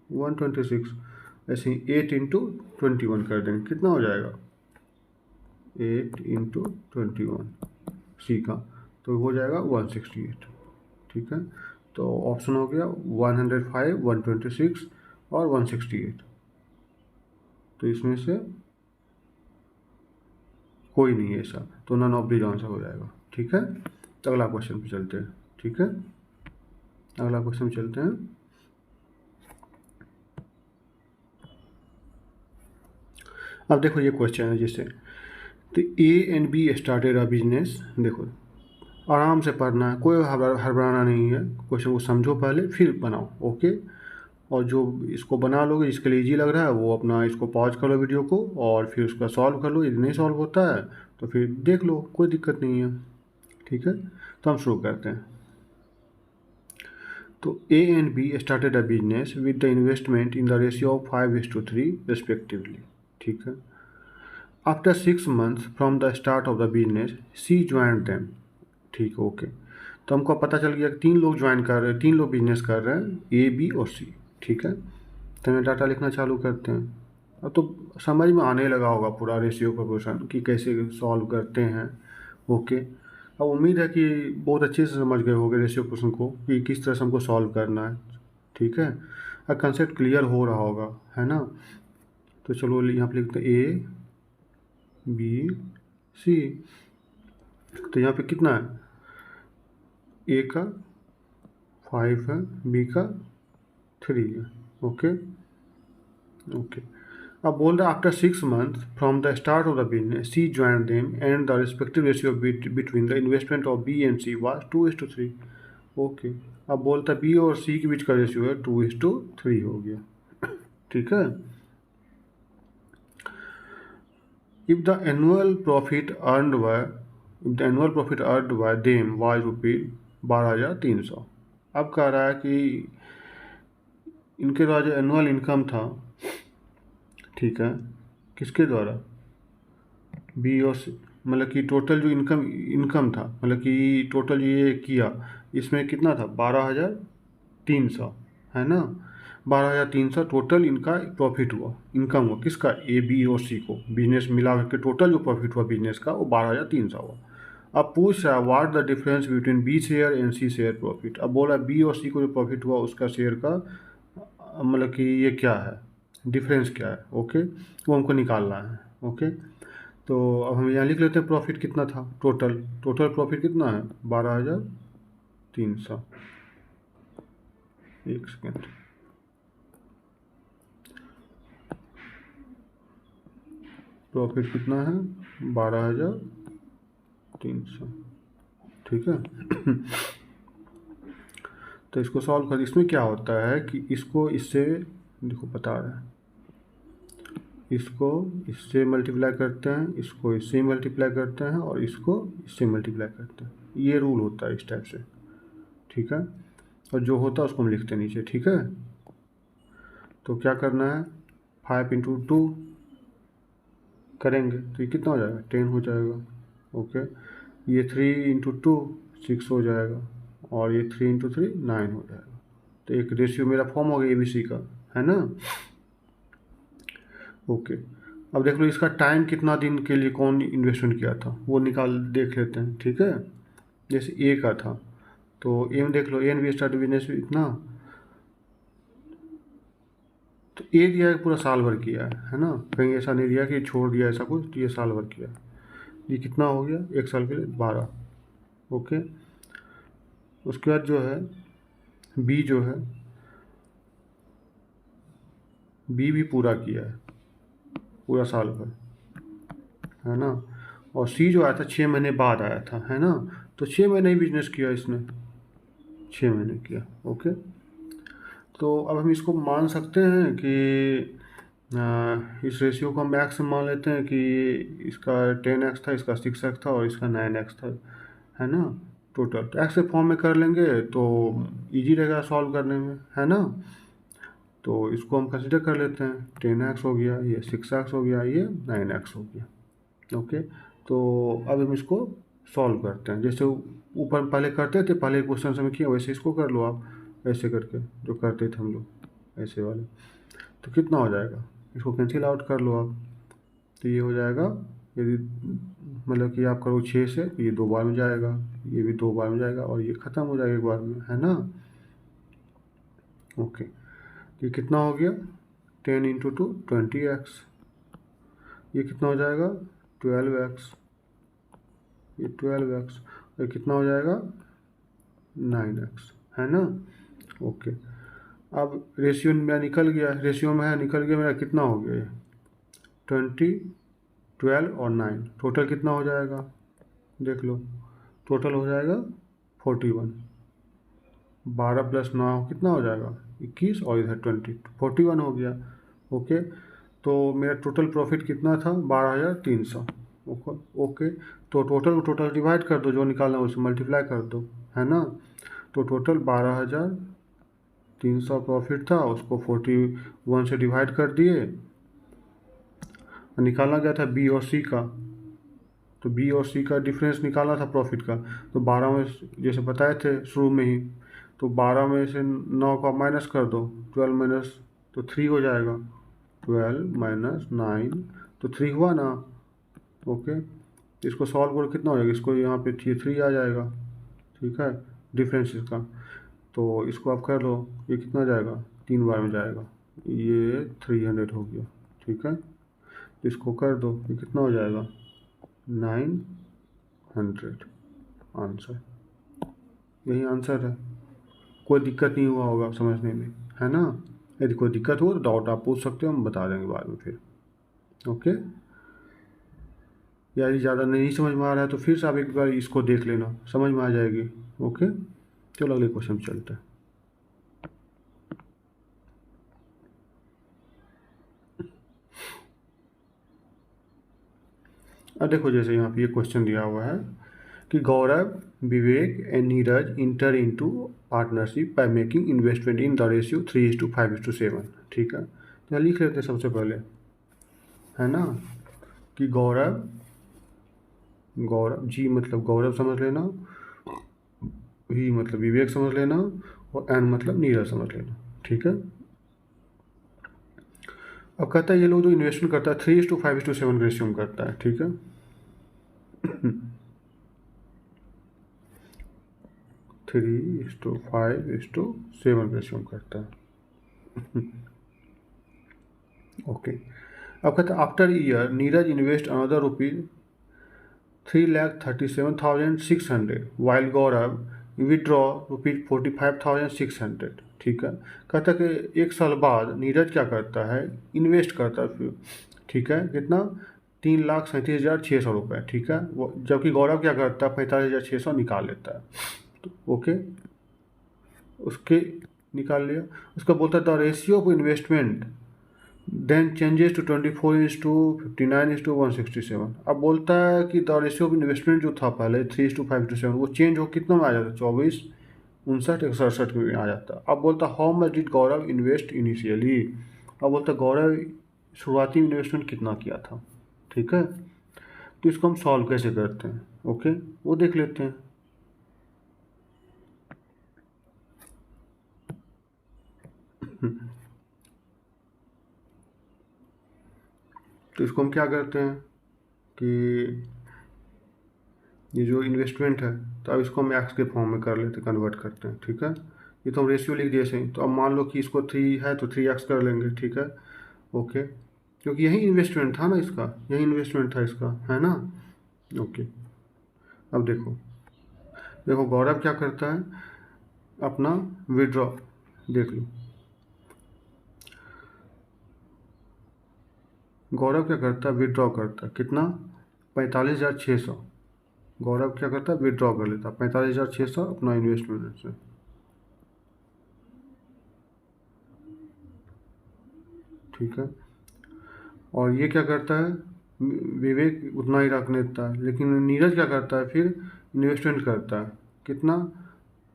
126। ऐसे ही 8 × 21 कर देंगे, कितना हो जाएगा 8 × 21 सी का, तो हो जाएगा 168। ठीक है, तो ऑप्शन हो गया 105, 126 और 168। तो इसमें से कोई नहीं है ऐसा, तो नन ऑफ दीज आंसर हो जाएगा। ठीक है, तो अगला क्वेश्चन पे चलते हैं। ठीक है, अगला क्वेश्चन पे चलते हैं। अब देखो ये क्वेश्चन है जैसे, तो A and B started a business. देखो आराम से पढ़ना है, कोई हड़बड़ाना नहीं है, क्वेश्चन को समझो पहले फिर बनाओ। ओके, और जो इसको बना लोगे जिसके लिए इजी लग रहा है वो अपना इसको पॉज कर लो वीडियो को और फिर उसका सॉल्व कर लो। यदि नहीं सॉल्व होता है तो फिर देख लो, कोई दिक्कत नहीं है। ठीक है, तो हम शुरू करते हैं। तो A and B started a business with the investment in the ratio of 5:3 respectively. ठीक है, after 6 months from the start of the business C joined them. ठीक है, ओके, तो हमको पता चल गया कि 3 लोग ज्वाइन कर रहे हैं, 3 लोग बिजनेस कर रहे हैं, ए बी और सी। ठीक है, तो हमें डाटा लिखना चालू करते हैं। अब तो समझ में आने लगा होगा पूरा रेशियो प्रोपोर्शन कि कैसे सॉल्व करते हैं। ओके, अब उम्मीद है कि बहुत अच्छे से समझ गए होंगे रेशियो प्रोपोर्शन को कि किस तरह से हमको सॉल्व करना है। ठीक है, अब कंसेप्ट क्लियर हो रहा होगा, है ना। तो चलो यहाँ पे लिखते हैं ए बी सी। तो यहाँ पे कितना है, ए का 5 है, बी का 3 है। ओके ओके, अब बोल रहा है after 6 months from the start of the business C join them and the respective ratio between the investment of B and C was 2:3। Okay, अब बोलता है बी और सी के बीच का रेशियो है 2:3 हो गया। ठीक है, if the annual profit earned bye them was ₹12,300। अब कह रहा है कि इनके द्वारा जो एनुअल इनकम था, ठीक है, किसके द्वारा बी और सी, मतलब कि टोटल जो इनकम था, मतलब कि टोटल ये किया, इसमें कितना था 12,300, है ना। 12,300 टोटल इनका प्रॉफिट हुआ, इनकम हुआ किसका, ए बी और सी को, बिजनेस मिला करके टोटल जो प्रॉफिट हुआ बिजनेस का वो 12,300 हुआ। अब पूछ रहा है what the difference between B share and C share profit. अब बोला बी और सी को जो प्रॉफिट हुआ उसका शेयर का मतलब कि ये क्या है, डिफरेंस क्या है। ओके, वो हमको निकालना है। ओके, तो अब हम यहाँ लिख लेते हैं प्रॉफिट कितना था, टोटल प्रॉफिट कितना है 12,300। एक सेकेंड, प्रॉफिट कितना है 12,300। ठीक है। तो इसको सॉल्व कर, इसमें क्या होता है कि इसको इससे देखो बता रहा है, इसको इससे मल्टीप्लाई करते हैं, इसको इससे मल्टीप्लाई करते हैं और इसको इससे मल्टीप्लाई करते हैं। ये रूल होता है इस टाइप से। ठीक है, और जो होता है उसको हम लिखते हैं नीचे। ठीक है, तो क्या करना है 5 × 2 करेंगे तो ये कितना हो जाएगा 10 हो जाएगा। ओके, ये 3 × 2 6 हो जाएगा और ये 3 × 3 9 हो जाएगा। तो एक रेशियो मेरा फॉर्म हो गया ABC का, है ना। ओके, अब देख लो इसका टाइम कितना दिन के लिए कौन इन्वेस्टमेंट किया था वो निकाल देख लेते हैं। ठीक है, जैसे ए का था तो ए में देख लो, A and B start business इतना, तो ए दिया है पूरा साल भर किया है ना, कहीं ऐसा नहीं दिया कि छोड़ दिया ऐसा कुछ, तो ये साल भर किया। ये कितना हो गया एक साल के लिए 12। ओके, उसके बाद जो है बी जो है, बी भी पूरा किया है पूरा साल भर, है ना। और सी जो आया था 6 महीने बाद आया था, है ना, तो 6 महीने ही बिजनेस किया इसने, 6 महीने किया। ओके, तो अब हम इसको मान सकते हैं कि इस रेशियो को हम एक्स मान लेते हैं कि इसका 10x था, इसका 6x था और इसका 9x था, है ना। टोटल तो एक्स के फॉर्म में कर लेंगे तो इजी रहेगा सॉल्व करने में, है ना। तो इसको हम कंसिडर कर लेते हैं, 10x हो गया, ये 6x हो गया, ये 9x हो गया। ओके, तो अब हम इसको सॉल्व करते हैं, जैसे ऊपर पहले करते थे, पहले क्वेश्चन में किया वैसे इसको कर लो आप, ऐसे करके जो करते थे हम लोग ऐसे वाले। तो कितना हो जाएगा, इसको कैंसिल आउट कर लो आप, तो ये हो जाएगा, यदि मतलब कि आप करो 6 से तो ये 2 बार में जाएगा, ये भी 2 बार में जाएगा और ये ख़त्म हो जाएगा एक बार में, है ना। ओके, ये कितना हो गया, 10 इंटू 2 20x, ये कितना हो जाएगा 12x, ये 12x, ये कितना हो जाएगा 9x, है ना। ओके, अब रेशियो मेरा निकल गया, रेशियो में है निकल गया मेरा, कितना हो गया ये 20, 12 और 9, टोटल कितना हो जाएगा देख लो, टोटल हो जाएगा 41, 12 प्लस 9 कितना हो जाएगा 21 और इधर 20, 41 हो गया। ओके, तो मेरा टोटल प्रॉफिट कितना था 12,300। ओके ओके, तो टोटल को टोटल डिवाइड कर दो, जो निकालना है उसे मल्टीप्लाई कर दो, है ना। तो टोटल 12,300 प्रॉफिट था, उसको 41 से डिवाइड कर दिए, निकालना गया था बी और सी का, तो बी और सी का डिफरेंस निकालना था प्रॉफिट का। तो 12 में जैसे बताए थे शुरू में ही, तो 12 में से 9 का माइनस कर दो, 12 माइनस तो 3 हो जाएगा, 12 माइनस 9 तो 3 हुआ ना। ओके, इसको सॉल्व करो कितना हो जाएगा, इसको यहाँ पे 3 आ जाएगा, ठीक है, डिफरेंस इसका। तो इसको आप कर लो, ये कितना जाएगा 3 बार में जाएगा, ये 300 हो गया, ठीक है। इसको कर दो, ये कितना हो जाएगा 900, आंसर, यही आंसर है। कोई दिक्कत नहीं हुआ होगा समझने में, है ना। यदि कोई दिक्कत हो तो डाउट आप पूछ सकते हो, हम बता देंगे बाद में फिर। ओके, यदि ज़्यादा नहीं समझ में आ रहा है तो फिर से आप एक बार इसको देख लेना, समझ में आ जाएगी। ओके, चलो अगले क्वेश्चन चलते हैं। अब देखो, जैसे यहाँ पे ये क्वेश्चन दिया हुआ है कि Gaurav, Vivek and Neeraj enter into partnership by making investment in the ratio 3:5:7, ठीक है। तो यहाँ लिख लेते हैं सबसे पहले, है ना, कि गौरव, गौरव जी मतलब गौरव समझ लेना, वी मतलब विवेक समझ लेना, और एन मतलब नीरज समझ लेना, ठीक है। अब कहता है ये लोग जो इन्वेस्टमेंट करता है 3:5:7 रेशियो में करता है, ठीक है। 3:5:7 रेशियो में करता है। ओके, अब कहता है after year Neeraj invest another ₹3,37,600 while Gaurav withdraw ₹45,600, ठीक है। कहता है कि एक साल बाद नीरज क्या करता है, इन्वेस्ट करता है फिर, ठीक है, कितना 3,37,600 रुपये, ठीक है। जबकि गौरव क्या करता है 45,600 निकाल लेता है, तो ओके, उसके निकाल लिया। उसका बोलता है the ratio of investment then changes to 24:59:167। अब बोलता है कि द रेशियो ऑफ इन्वेस्टमेंट जो था पहले 3:5:7 वो चेंज हो कितना में आ जाता है 24, 59, 167 में आ जाता है। अब बोलता है how much did Gaurav invest initially. अब बोलता है गौरव शुरुआती इन्वेस्टमेंट कितना किया था, ठीक है। तो इसको हम सॉल्व कैसे करते हैं, ओके, वो देख लेते हैं। तो इसको हम क्या करते हैं कि ये जो इन्वेस्टमेंट है, तो अब इसको हम एक्स के फॉर्म में कर लेते, कन्वर्ट करते हैं, ठीक है। ये तो हम रेशियो लिख दिए सही, तो अब मान लो कि इसको 3 है तो 3x कर लेंगे, ठीक है। ओके, क्योंकि यही इन्वेस्टमेंट था ना इसका, यही इन्वेस्टमेंट था इसका, है ना। ओके, अब देखो, देखो गौरव क्या करता है, अपना विड्रॉ देख लो, गौरव क्या करता है विड्रॉ करता है कितना 45,600, गौरव क्या करता है विड्रॉ कर लेता है 45,600 अपना इन्वेस्टमेंट से, ठीक है। और ये क्या करता है, विवेक उतना ही रखने देता है, लेकिन नीरज क्या करता है फिर इन्वेस्टमेंट करता है। कितना,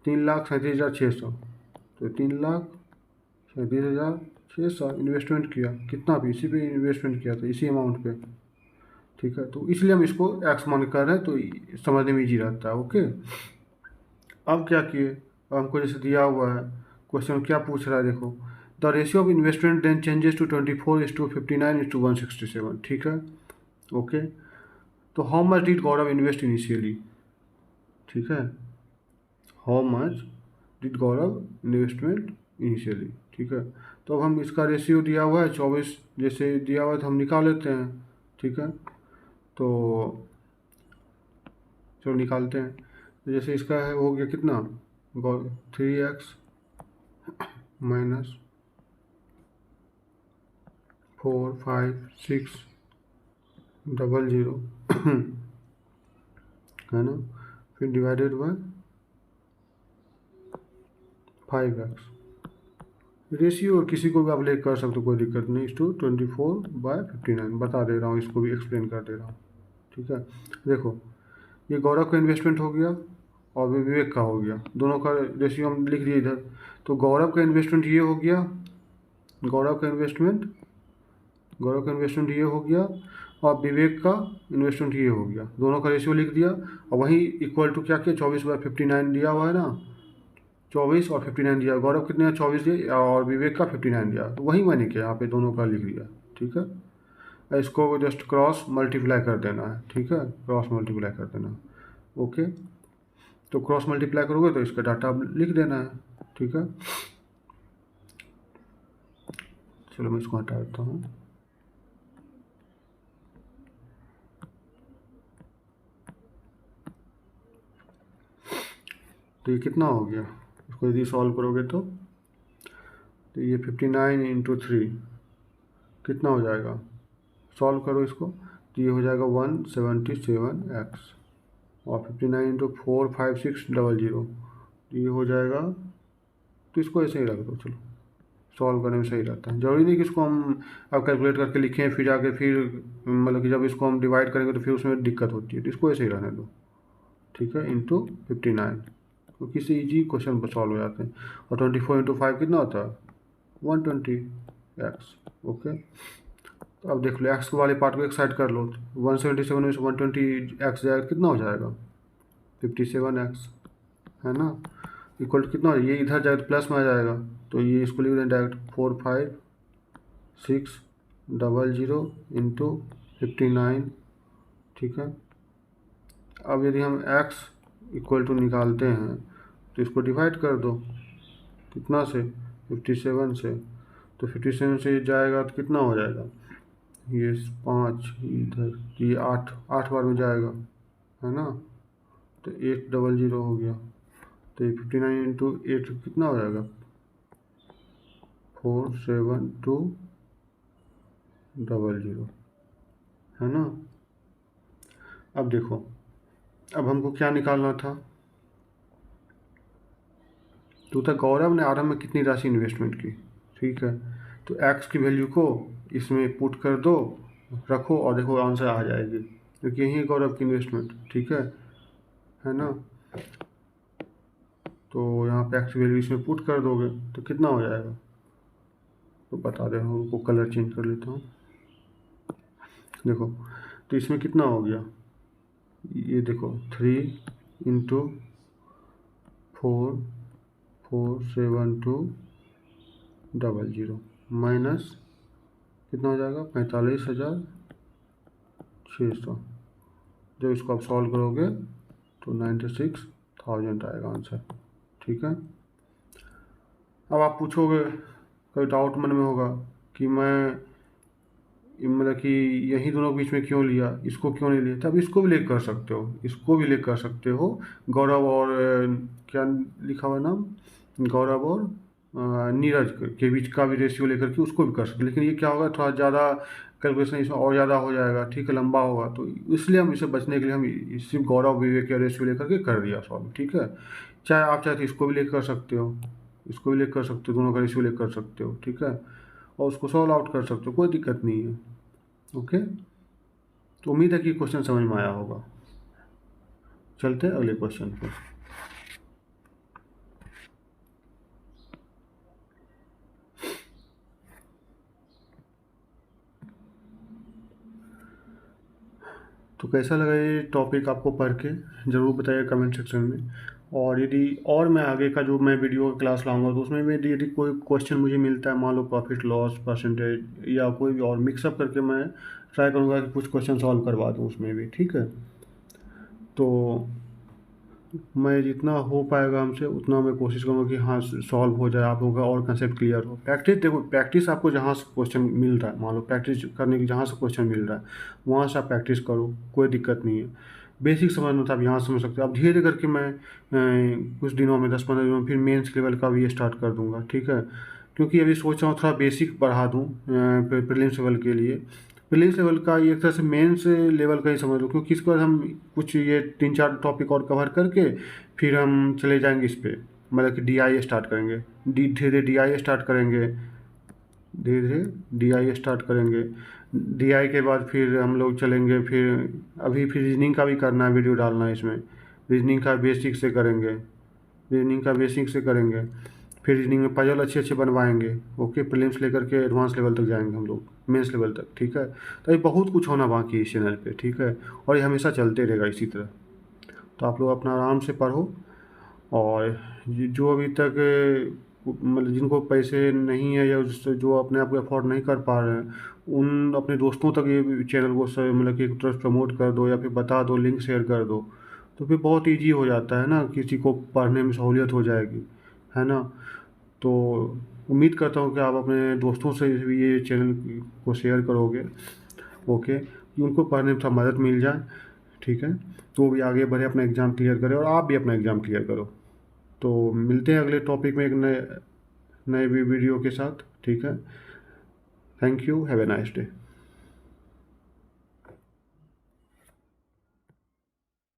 3,37,600। तो 3,37,600 इन्वेस्टमेंट किया, कितना भी इसी पे इन्वेस्टमेंट किया था, इसी अमाउंट पे। ठीक है, तो इसलिए हम इसको एक्स मान कर रहे हैं, तो समझने में ईजी रहता है। ओके, अब क्या किए, अब हमको जैसे दिया हुआ है क्वेश्चन, क्या पूछ रहा है देखो, the ratio of investment then changes to 24:59:167। ठीक है, ओके। तो how much did Gaurav invest initially. ठीक है, how much did Gaurav investment initially. ठीक है, तो अब हम इसका रेशियो दिया हुआ है 24, जैसे दिया हुआ है तो हम निकाल लेते हैं। ठीक है, तो चलो निकालते हैं। तो जैसे इसका है, हो गया कितना, 3x माइनस 4,5,6,0,0 है ना, फिर डिवाइडेड बाय 5x। रेशियो किसी को भी आप लेकर कर सकते हो, कोई दिक्कत नहीं। इस टू 24/59 बता दे रहा हूँ, इसको भी एक्सप्लेन कर दे रहा हूँ। ठीक है, देखो ये गौरव का इन्वेस्टमेंट हो गया और विवेक का हो गया, दोनों का रेशियो हम लिख दिए इधर। तो गौरव का इन्वेस्टमेंट ये हो गया, गौरव का इन्वेस्टमेंट ये हो गया, और विवेक का इन्वेस्टमेंट ये हो गया, दोनों का रेशियो लिख दिया। और वही इक्वल टू क्या किया, 24/59 दिया हुआ है ना, 24 और 59 दिया। गौरव कितने, 24 दिया, और विवेक का 59 दिया, तो वही मैंने किया, यहाँ पे दोनों का लिख दिया। ठीक है, इसको जस्ट क्रॉस मल्टीप्लाई कर देना है। ठीक है, क्रॉस मल्टीप्लाई कर देना है। ओके, तो क्रॉस मल्टीप्लाई करोगे तो इसका डाटा लिख देना है। ठीक है, चलो मैं इसको हटा देता हूँ। तो ये कितना हो गया, इसको यदि सॉल्व करोगे तो ये 59 × 3 कितना हो जाएगा, सॉल्व करो इसको, तो ये हो जाएगा 177x, और 59 × 4,5,6,0,0 ये हो जाएगा। तो इसको ऐसे ही रख दो, चलो सॉल्व करने में सही रहता है। जरूरी नहीं कि इसको हम अब कैलकुलेट करके लिखें, फिर आके फिर मतलब कि जब इसको हम डिवाइड करेंगे तो फिर उसमें दिक्कत होती है, तो इसको ऐसे ही रहने दो। ठीक है, इंटू 59, क्योंकि इससे ईजी क्वेश्चन पर सॉल्व हो जाते हैं। और 24 × 5 कितना होता है, 120x। ओके, तो अब देख लो एक्स वाले पार्ट को एक साइड कर लो, 177 में से 120x जाएगा, कितना हो जाएगा, 57x, है ना। इक्वल टू कितना हो जाएगा, ये इधर जाएगा तो प्लस में आ जाएगा, तो ये इसको लिख दें डायरेक्ट 4,5,6,0,0 इंटू 59। ठीक है, अब यदि हम x इक्वल टू निकालते हैं तो इसको डिवाइड कर दो, कितना से, 57 से। तो 57 से जाएगा तो कितना हो जाएगा, ये 5 इधर, ये 8 बार में जाएगा, है ना। तो 800 हो गया, तो ये 59 × 8 कितना हो जाएगा, 47200, है ना। अब देखो, अब हमको क्या निकालना था, तो था गौरव ने आरंभ में कितनी राशि इन्वेस्टमेंट की। ठीक है, तो एक्स की वैल्यू को इसमें पुट कर दो, रखो, और देखो आंसर आ जाएगी, क्योंकि यही है गौरव की इन्वेस्टमेंट। ठीक है ना। तो यहाँ पे एक्स की वैल्यू इसमें पुट कर दोगे तो कितना हो जाएगा, तो बता दे, उनको कलर चेंज कर लेता हूँ। देखो, तो इसमें कितना हो गया, ये देखो 3 × 4,472,000 माइनस कितना हो जाएगा, 45,600। जब इसको आप सॉल्व करोगे तो 96,000 आएगा आंसर। ठीक है, अब आप पूछोगे, कोई डाउट मन में होगा कि मैं मतलब कि यही दोनों के बीच में क्यों लिया, इसको क्यों नहीं लिया, तब इसको भी लेकर कर सकते हो, इसको भी लेकर कर सकते हो। गौरव और क्या लिखा हुआ नाम, गौरव और नीरज के बीच का भी रेशियो लेकर के उसको भी कर सकते, लेकिन ये क्या होगा, थोड़ा ज़्यादा कैलकुलेशन इसमें और ज़्यादा हो जाएगा। ठीक है, लंबा होगा, तो इसलिए हम इसे बचने के लिए हम सिर्फ गौरव विवेक का रेशियो लेकर के कर दिया सॉल्व। ठीक है, चाहे तो इसको भी लेकर कर सकते हो, इसको भी लेकर कर सकते हो, दोनों का रेशियो लेकर कर सकते हो। ठीक है, और उसको सॉल्व आउट कर सकते हो, कोई दिक्कत नहीं है। ओके, तो उम्मीद है कि क्वेश्चन समझ में आया होगा। चलते हैं अगले क्वेश्चन पे। तो कैसा लगा ये टॉपिक आपको पढ़ के, ज़रूर बताइए कमेंट सेक्शन में। और यदि और मैं आगे का जो मैं वीडियो का क्लास लाऊंगा तो उसमें भी यदि कोई क्वेश्चन मुझे मिलता है, मान लो प्रॉफिट लॉस परसेंटेज या कोई भी और मिक्सअप करके, मैं ट्राई करूँगा कि कुछ क्वेश्चन सॉल्व करवा दूँ उसमें भी, ठीक है। तो मैं जितना हो पाएगा हमसे उतना मैं कोशिश करूँगा कि हाँ सॉल्व हो जाए, आप लोगों का और कंसेप्ट क्लियर हो। प्रैक्टिस देखो, प्रैक्टिस आपको जहाँ से क्वेश्चन मिल रहा है, मान लो प्रैक्टिस करने की जहाँ से क्वेश्चन मिल रहा है वहाँ से आप प्रैक्टिस करो, कोई दिक्कत नहीं है। बेसिक समझना था, आप यहाँ समझ सकते हो। अब धीरे धीरे करके मैं कुछ दिनों में 10-15 दिनों में फिर मेंस लेवल का भी स्टार्ट कर दूँगा, ठीक है। क्योंकि अभी सोच रहा हूँ थोड़ा बेसिक बढ़ा दूँ प्रीलिम्स लेवल के लिए। प्रीलिम्स लेवल का ये एक तरह से मेंस लेवल का ही समझ लो, क्योंकि इसके बाद हम कुछ ये 3-4 टॉपिक और कवर करके फिर हम चले जाएंगे इस पे, मतलब कि DI स्टार्ट करेंगे। धीरे धीरे DI स्टार्ट करेंगे, धीरे धीरे DI स्टार्ट करेंगे। DI के बाद फिर हम लोग चलेंगे, फिर अभी फिर रीजनिंग का भी करना है, वीडियो डालना है इसमें। रीजनिंग का बेसिक से करेंगे, रीजनिंग का बेसिक से करेंगे। फिर रीजनिंग में पजल अच्छे अच्छे बनवाएंगे। ओके, प्रीलिम्स लेकर के एडवांस लेवल तक जाएंगे हम लोग, मेंस लेवल तक, ठीक है। तो ये बहुत कुछ होना बाकी है इस चैनल पे, ठीक है। और ये हमेशा चलते रहेगा इसी तरह। तो आप लोग अपना आराम से पढ़ो। और जो अभी तक मतलब जिनको पैसे नहीं है या जो अपने आप को अफोर्ड नहीं कर पा रहे हैं, उन अपने दोस्तों तक ये चैनल को मतलब कि एक तरह प्रमोट कर दो या फिर बता दो, लिंक शेयर कर दो। तो फिर बहुत इजी हो जाता है ना, किसी को पढ़ने में सहूलियत हो जाएगी, है ना। तो उम्मीद करता हूँ कि आप अपने दोस्तों से भी ये चैनल को शेयर करोगे, ओके, कि उनको पढ़ने में थोड़ा मदद मिल जाए, ठीक है। तो वो भी आगे बढ़े, अपना एग्ज़ाम क्लियर करे और आप भी अपना एग्ज़ाम क्लियर करो। तो मिलते हैं अगले टॉपिक में एक नए नए वीडियो के साथ, ठीक है। Thank you, have a nice day.